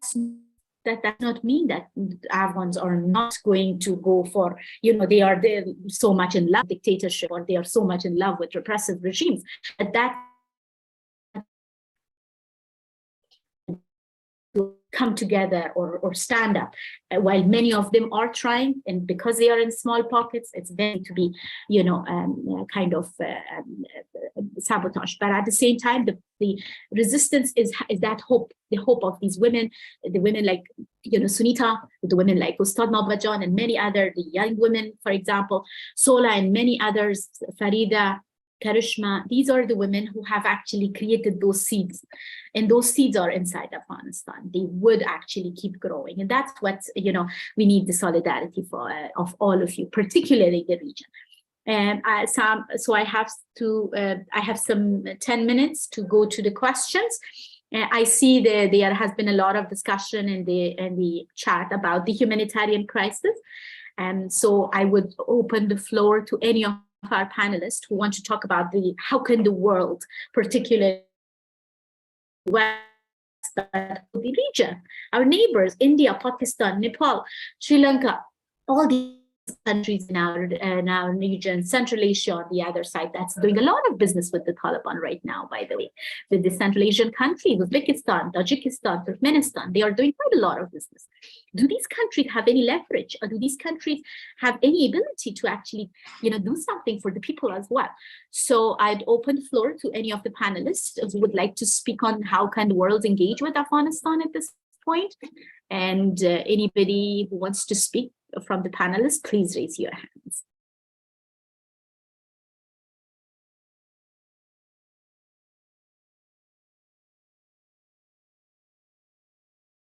does not mean that Afghans are not going to go for, they are so much in love with dictatorship, or they are so much in love with repressive regimes. But that come together or stand up, while many of them are trying, and because they are in small pockets, it's going to be, kind of sabotage. But at the same time, the resistance is that hope, the hope of these women, the women like, Sunita, the women like Ustad Mabajan and many other, the young women, for example, Sola and many others, Farida, Karishma. These are the women who have actually created those seeds, and those seeds are inside Afghanistan. They would actually keep growing, and that's what we need the solidarity for of all of you, particularly the region. And so I have some 10 minutes to go to the questions. I see there has been a lot of discussion in the chat about the humanitarian crisis, and so I would open the floor to any of our panelists who want to talk about how can the world, particularly the region, our neighbors, India, Pakistan, Nepal, Sri Lanka, all these countries in our region, Central Asia on the other side, that's doing a lot of business with the Taliban right now, by the way, with the Central Asian countries, Uzbekistan, Tajikistan, Turkmenistan, they are doing quite a lot of business. Do these countries have any leverage, or do these countries have any ability to actually, do something for the people as well? So I'd open the floor to any of the panelists who would like to speak on how can the world engage with Afghanistan at this point. And anybody who wants to speak from the panelists, please raise your hands.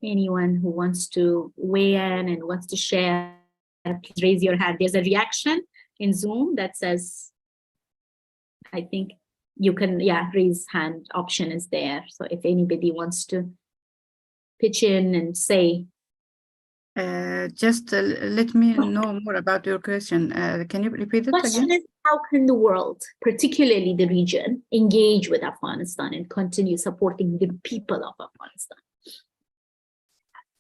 Anyone who wants to weigh in and wants to share, please raise your hand. There's a reaction in Zoom that says, I think you can, raise hand option is there. So if anybody wants to pitch in and say. Just let me know more about your question. Can you repeat it again? The question is, how can the world, particularly the region, engage with Afghanistan and continue supporting the people of Afghanistan?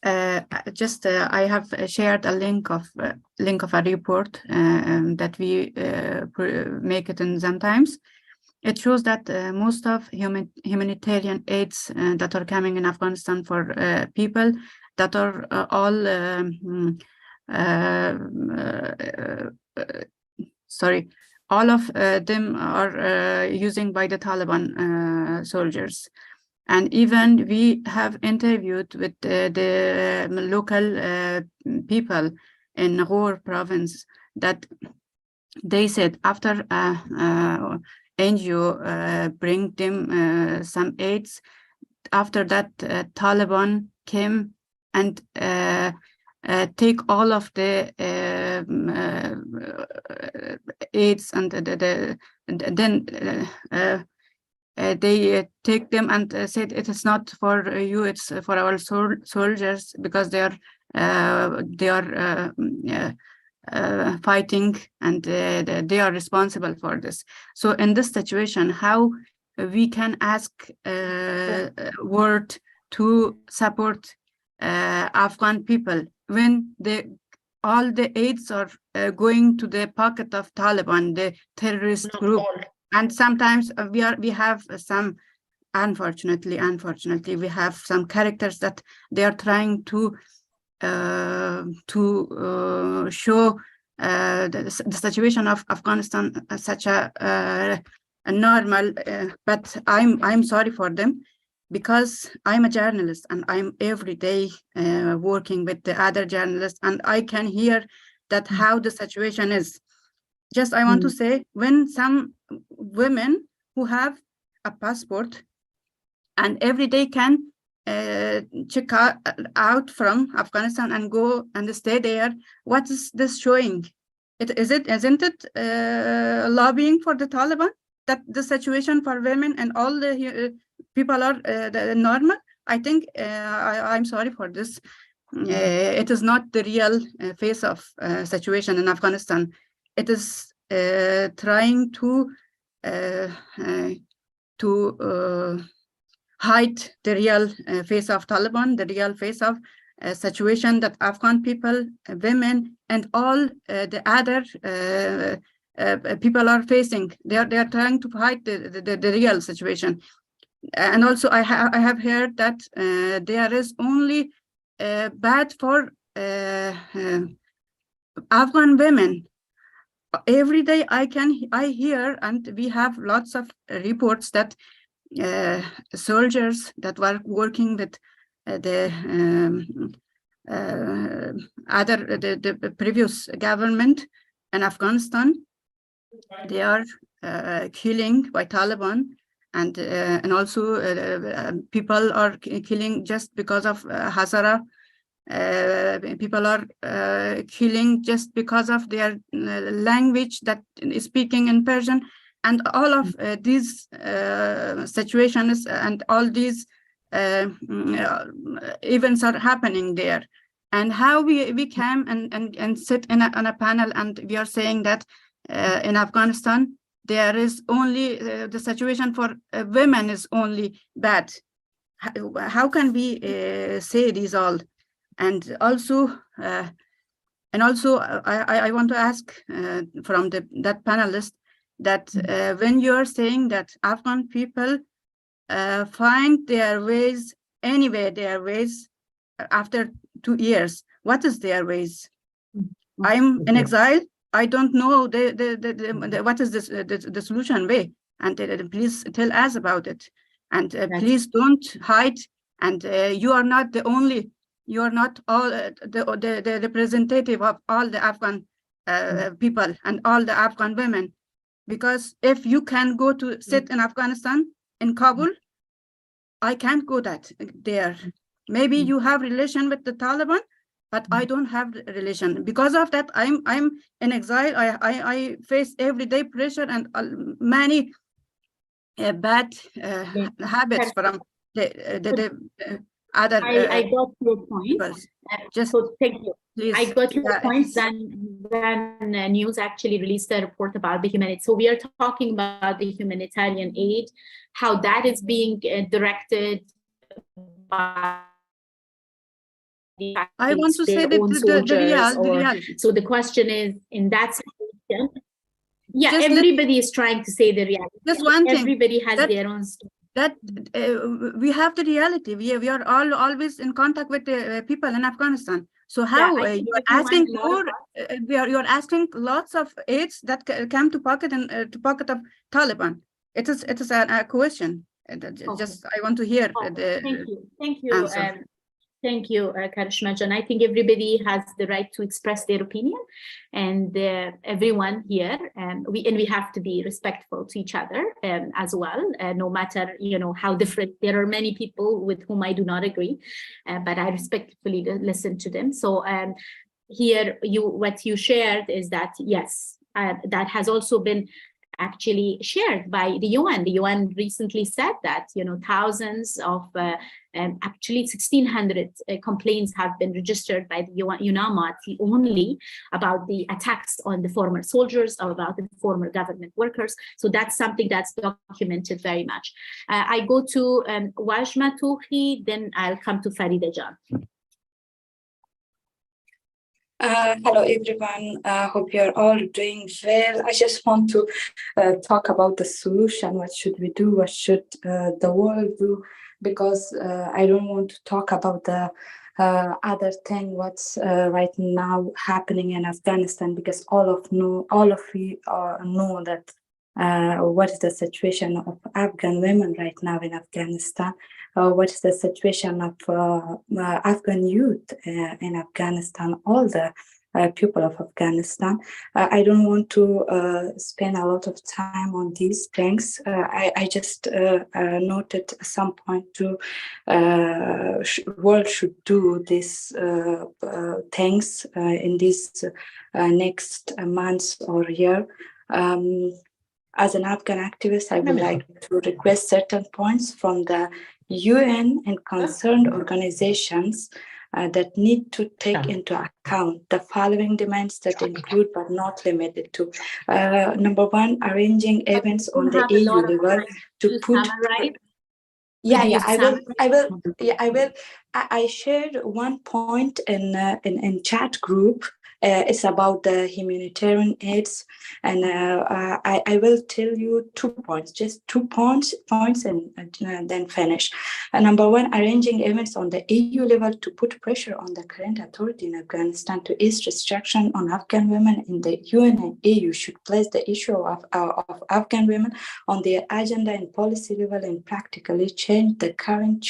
I have shared a link of a report that we make it in sometimes. It shows that most of humanitarian aids that are coming in Afghanistan for people that are all all of them are using by the Taliban soldiers. And even we have interviewed with the local people in Ghor province that they said after NGO bring them some aids, after that Taliban came and take all of the aids, and then they take them and said it is not for you, it's for our soldiers, because they are fighting, and they are responsible for this. So in this situation, how we can ask world to support Afghan people when all the aids are going to the pocket of Taliban, the terrorist group? And sometimes we have some, unfortunately, we have some characters that they are trying to show the situation of Afghanistan as such a normal, but I'm sorry for them, because I'm a journalist and I'm every day working with the other journalists, and I can hear that how the situation is. Just I want to say, when some women who have a passport and every day can check out from Afghanistan and go and stay there, what is this showing? Isn't it lobbying for the Taliban, that the situation for women and all the people are normal? I think I'm sorry for this. It is not the real face of situation in Afghanistan. It is trying to hide the real face of Taliban, the real face of situation that Afghan people, women, and all the other people are facing. They are trying to hide the real situation. and also I have heard that there is only bad for Afghan women. Every day I hear, and we have lots of reports that soldiers that were working with the previous government in Afghanistan, they are killing by Taliban, and also people are killing just because of Hazara. People are killing just because of their language that is speaking in Persian, and all of these situations and all these events are happening there. And how we came and sit on a panel, and we are saying that in Afghanistan there is only the situation for women is only bad. How can we say these all? And also, I want to ask from that panelist that when you are saying that Afghan people find their ways anyway, their ways after 2 years, what is their ways? I'm in exile. I don't know what is this the solution way, and please tell us about it. And please don't hide. And you are not the only. You are not all the representative of all the Afghan people and all the Afghan women, because if you can go to sit in Afghanistan, in Kabul, I can't go there. Maybe you have relation with the Taliban, but I don't have relation. Because of that, I'm in exile. I face everyday pressure and many bad habits from the other. I got your point. So thank you. Please. I got your point. Then news actually released a report about the humanitarian. So we are talking about the humanitarian aid, how that is being directed by I want to say that the reality. So the question is, in that situation, yeah, just everybody is trying to say the reality. Just one thing. Everybody has their own story. That we have the reality. We are always in contact with the people in Afghanistan. So how you're asking for? You're asking lots of aids that come to pocket and to pocket of Taliban. It is a question. Just I want to hear Thank you. Answer. Thank you, Karishma Jan. I think everybody has the right to express their opinion, and everyone here, we have to be respectful to each other as well, no matter how different. There are many people with whom I do not agree, but I respectfully listen to them. So here, what you shared is that yes, that has also been actually shared by the UN. The UN recently said that thousands of actually 1,600 complaints have been registered by the UNAMA only about the attacks on the former soldiers or about the former government workers. So that's something that's documented very much. I go to Wajma Touhi, then I'll come to Farida Jan. Hello everyone, hope you're all doing well. I just want to talk about the solution. What should we do? What should the world do? Because I don't want to talk about the other thing, what's right now happening in Afghanistan, because all of you know that what is the situation of Afghan women right now in Afghanistan. What is the situation of Afghan youth in Afghanistan, all the people of Afghanistan. I don't want to spend a lot of time on these things. I just noted at some point to world should do these things in these next months or year. As an Afghan activist, I would like to request certain points from the UN and concerned organizations that need to take into account the following demands that include but not limited to. Number one, arranging events on the EU level to put. I will. I shared one point in chat group It's about the humanitarian aids, and I will tell you 2 points, just 2 points, and then finish. Number one, arranging events on the EU level to put pressure on the current authority in Afghanistan to ease restriction on Afghan women in the UN and EU should place the issue of Afghan women on their agenda and policy level and practically change the current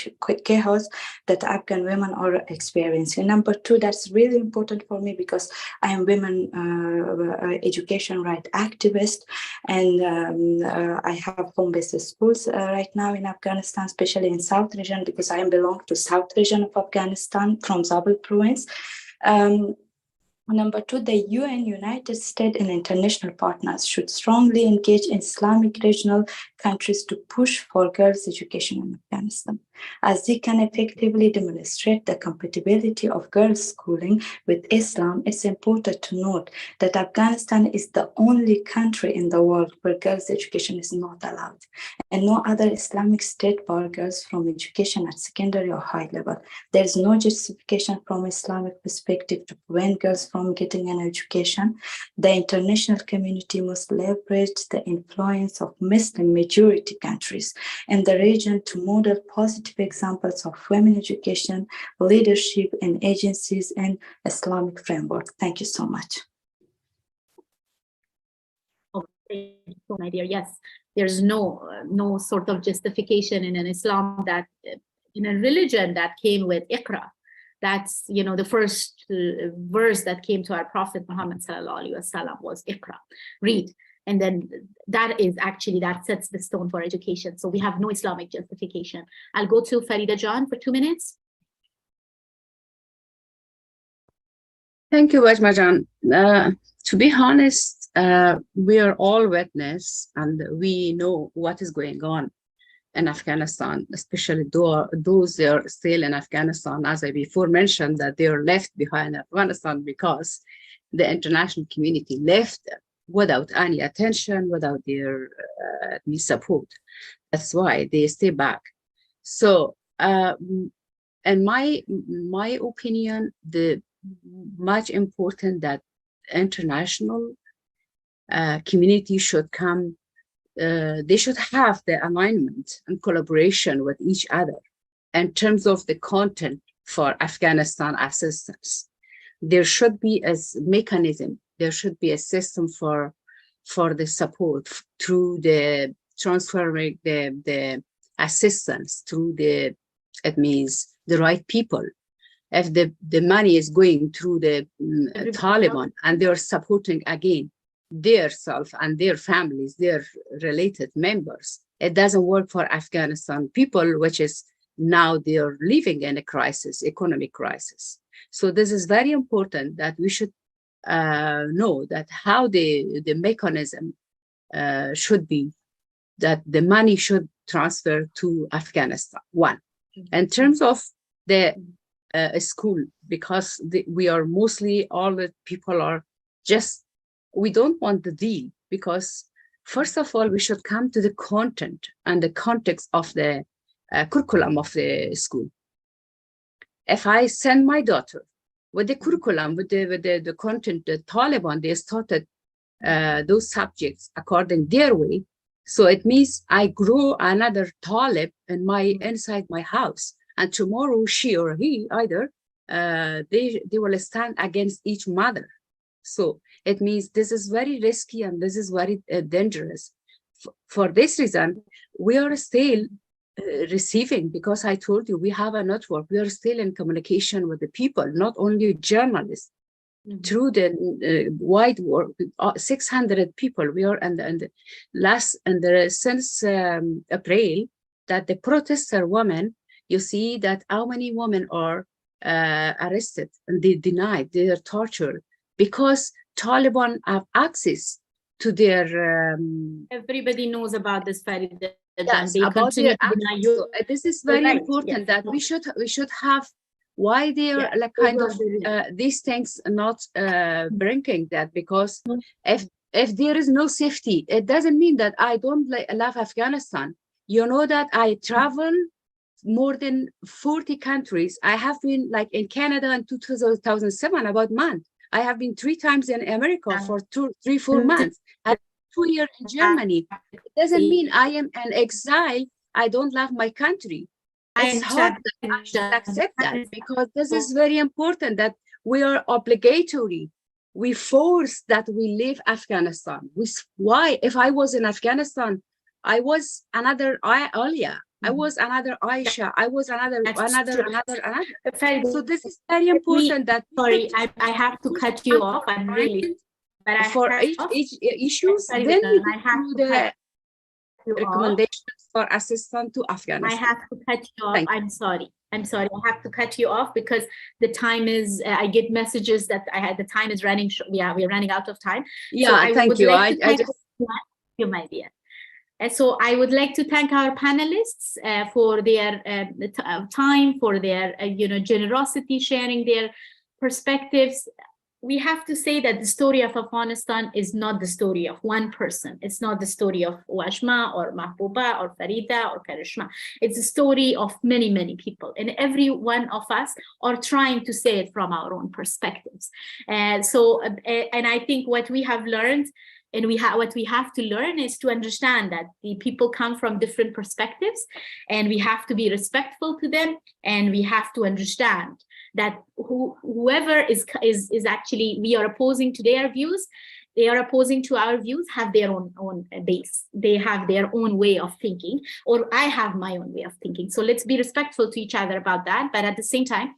chaos that Afghan women are experiencing. Number two, that's really important for me because I am women education right activist, and I have home-based schools right now in Afghanistan, especially in South region, because I belong to South region of Afghanistan from Zabul province. Number two, the UN, United States, and international partners should strongly engage in Islamic regional countries to push for girls' education in Afghanistan, as they can effectively demonstrate the compatibility of girls' schooling with Islam. It's important to note that Afghanistan is the only country in the world where girls' education is not allowed, and no other Islamic state bar girls from education at secondary or high level. There is no justification from Islamic perspective to prevent girls from getting an education. The international community must leverage the influence of Muslim majority countries in the region to model positive examples of women education, leadership, and agencies in Islamic framework. Thank you so much. Oh, thank you, my dear. Yes, there's no sort of justification in an Islam that, in a religion that came with Iqra. That's, the first verse that came to our Prophet Muhammad sallallahu alaihi wasallam was Iqra, read. And then that sets the stone for education. So we have no Islamic justification. I'll go to Farida John for 2 minutes. Thank you, Wajmajan. To be honest, we are all witness and we know what is going on in Afghanistan, especially those that are still in Afghanistan, as I before mentioned, that they are left behind Afghanistan because the international community left them without any attention, without their support. That's why they stay back. So, in my opinion, the much important that international community should come. They should have the alignment and collaboration with each other in terms of the content for Afghanistan assistance. There should be a mechanism, there should be a system for the support through the transferring the assistance through it means the right people. If the money is going through the Taliban and they're supporting again their self and their families, their related members, it doesn't work for Afghanistan people, which is now they're living in a crisis, economic crisis. So this is very important that we should know that how the mechanism should be, that the money should transfer to Afghanistan. One, in terms of the school, because we are mostly all the people are just, we don't want the deal, because first of all, we should come to the content and the context of the curriculum of the school. If I send my daughter with the curriculum, with the content, the Taliban, they started those subjects according their way. So it means I grow another Talib inside my house. And tomorrow she or he either, they will stand against each mother. So it means this is very risky and this is very dangerous. For this reason, we are still receiving, because I told you we have a network, we are still in communication with the people, not only journalists, through the wide world, 600 people. We are since April that the protester women, you see that how many women are arrested and they denied, they are tortured, because Taliban have access to their... Everybody knows about this, Farida. Yes, about their access. So, this is very important, that we should have, why they are like kind of these things not bringing that, because if there is no safety, it doesn't mean that I don't love Afghanistan. You know that I travel more than 40 countries. I have been like in Canada in 2007, about a month. I have been 3 times in America for 4 months, and 2 years in Germany. It doesn't mean I am an exile. I don't love my country. It's hard that I should accept that, because this is very important that we are obligatory. We force that we leave Afghanistan. Why? If I was in Afghanistan, I was another Alia. I was another Aisha. I was another. So this is very important. That sorry, I have to cut you off. I'm really. But for each issues, then we do the recommendations for assistance to Afghanistan. I have to cut you off. I'm sorry. I have to cut you off because the time is. I get messages that the time is running. Yeah, we're running out of time. Yeah, so thank you. I just. You, my dear. So I would like to thank our panelists for their time, for their generosity, sharing their perspectives. We have to say that the story of Afghanistan is not the story of one person. It's not the story of Wajma or Mahbouba or Farida or Karishma. It's the story of many, many people. And every one of us are trying to say it from our own perspectives. And I think what we have learned and what we have to learn is to understand that the people come from different perspectives, and we have to be respectful to them, and we have to understand that whoever is actually, we are opposing to their views, they are opposing to our views, have their own base. They have their own way of thinking, or I have my own way of thinking. So let's be respectful to each other about that. But at the same time,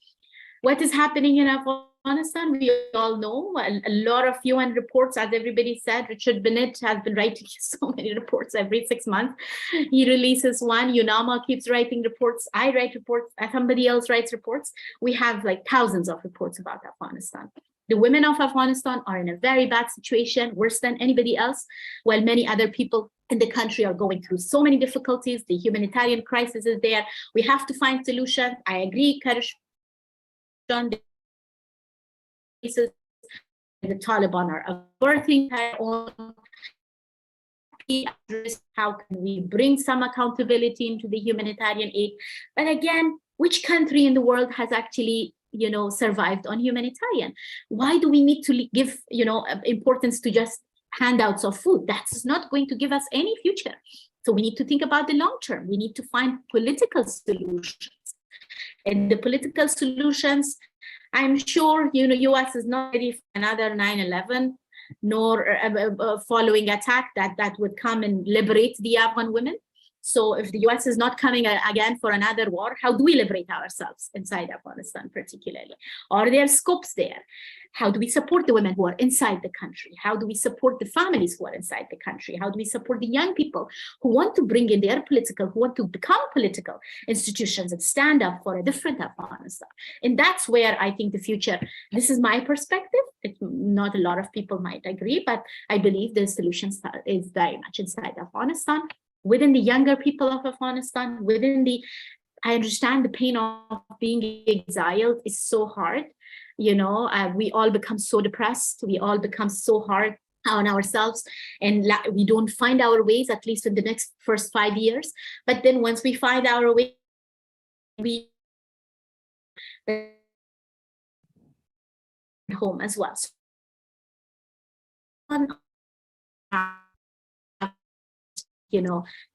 what is happening in Afghanistan, we all know a lot of UN reports, as everybody said. Richard Bennett has been writing so many reports every 6 months. He releases one. UNAMA keeps writing reports. I write reports. Somebody else writes reports. We have like thousands of reports about Afghanistan. The women of Afghanistan are in a very bad situation, worse than anybody else, while many other people in the country are going through so many difficulties. The humanitarian crisis is there. We have to find solutions. I agree, Karish. The Taliban are averting their own. How can we bring some accountability into the humanitarian aid? But again, which country in the world has actually, survived on humanitarian? Why do we need to give, importance to just handouts of food? That's not going to give us any future. So we need to think about the long term. We need to find political solutions. And the political solutions, I'm sure, US is not ready for another 9/11, nor following attack that would come and liberate the Afghan women. So if the US is not coming again for another war, how do we liberate ourselves inside Afghanistan particularly? Are there scopes there? How do we support the women who are inside the country? How do we support the families who are inside the country? How do we support the young people who want to bring in their who want to become political institutions and stand up for a different Afghanistan? And that's where I think the future, this is my perspective. Not a lot of people might agree, but I believe the solution is very much inside Afghanistan, within the younger people of Afghanistan, I understand the pain of being exiled is so hard. We all become so depressed. We all become so hard on ourselves, and we don't find our ways, at least in the next first 5 years. But then once we find our way, we home as well.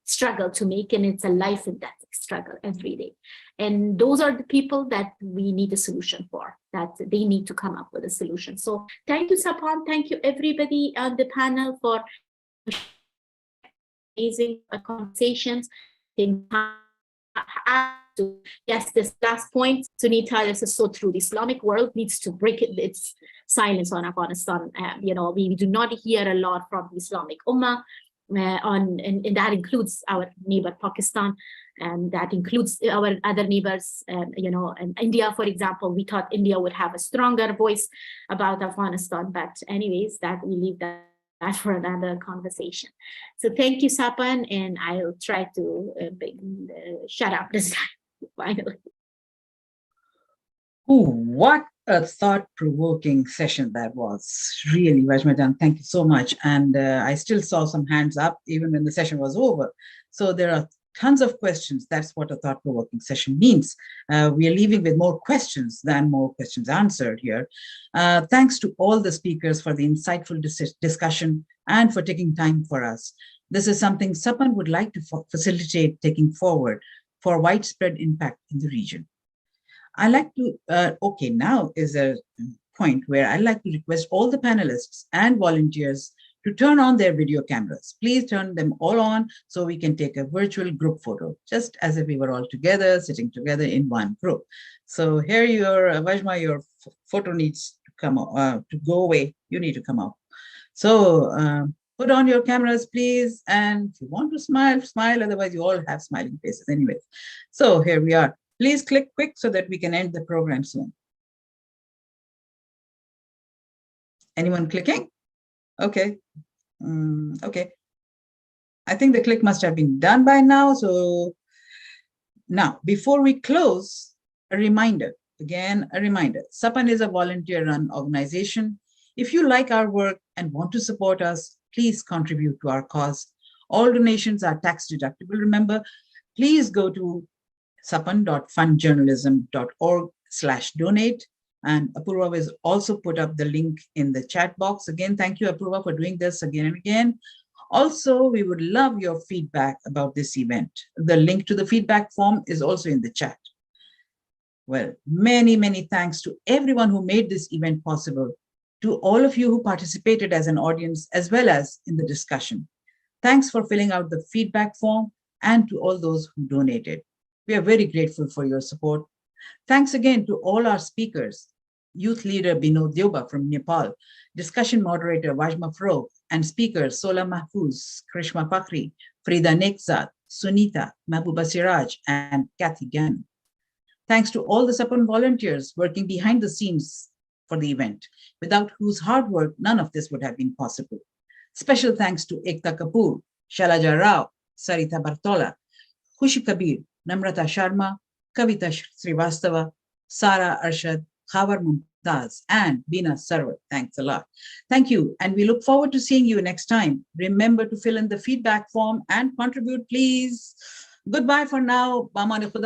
Struggle to make, and it's a life and death struggle every day. And those are the people that we need a solution for, that they need to come up with a solution. So thank you, Sapan. Thank you, everybody on the panel, for amazing conversations. Yes, this last point, Sunita, this is so true. The Islamic world needs to break its silence on Afghanistan. We do not hear a lot from the Islamic Ummah. And that includes our neighbor Pakistan, and that includes our other neighbors, and India, for example. We thought India would have a stronger voice about Afghanistan, but anyways, that we leave that for another conversation. So thank you, Sapan, and I'll try to shut up this time, finally. Oh, what a thought-provoking session that was. Really, Rajmajan, thank you so much. And I still saw some hands up even when the session was over. So there are tons of questions. That's what a thought-provoking session means. We are leaving with more questions than more questions answered here. Thanks to all the speakers for the insightful discussion and for taking time for us. This is something Sapan would like to facilitate taking forward for widespread impact in the region. I like to, okay, now is a point where I'd like to request all the panelists and volunteers to turn on their video cameras. Please turn them all on so we can take a virtual group photo, just as if we were all together, sitting together in one group. So here Vajma, your photo needs to come to go away. You need to come up. So put on your cameras, please. And if you want to smile, smile. Otherwise, you all have smiling faces anyways. So here we are. Please click quick so that we can end the program soon. Anyone clicking? Okay. Okay. I think the click must have been done by now. So now, before we close, a reminder, again, a reminder. Sapan is a volunteer-run organization. If you like our work and want to support us, please contribute to our cause. All donations are tax deductible. Remember, please go to sapan.fundjournalism.org/donate. And Apurva has also put up the link in the chat box. Again, thank you, Apurva, for doing this again and again. Also, we would love your feedback about this event. The link to the feedback form is also in the chat. Well, many, many thanks to everyone who made this event possible, to all of you who participated as an audience, as well as in the discussion. Thanks for filling out the feedback form, and to all those who donated. We are very grateful for your support. Thanks again to all our speakers, Youth Leader Binod Dioba from Nepal, Discussion Moderator Vajma Fro, and speakers Sola Mahfouz, Krishma Pakri, Frida Nekzad, Sunita, Mahbouba Seraj, and Kathy Gannon. Thanks to all the Sapan volunteers working behind the scenes for the event, without whose hard work none of this would have been possible. Special thanks to Ekta Kapoor, Shalaja Rao, Sarita Bartola, Khushi Kabir, Namrata Sharma, Kavita Srivastava, Sara Arshad, Khawar Mumtaz, and Bina Sarwat. Thanks a lot. Thank you, and we look forward to seeing you next time. Remember to fill in the feedback form and contribute, please. Goodbye for now. Bamane Khuda.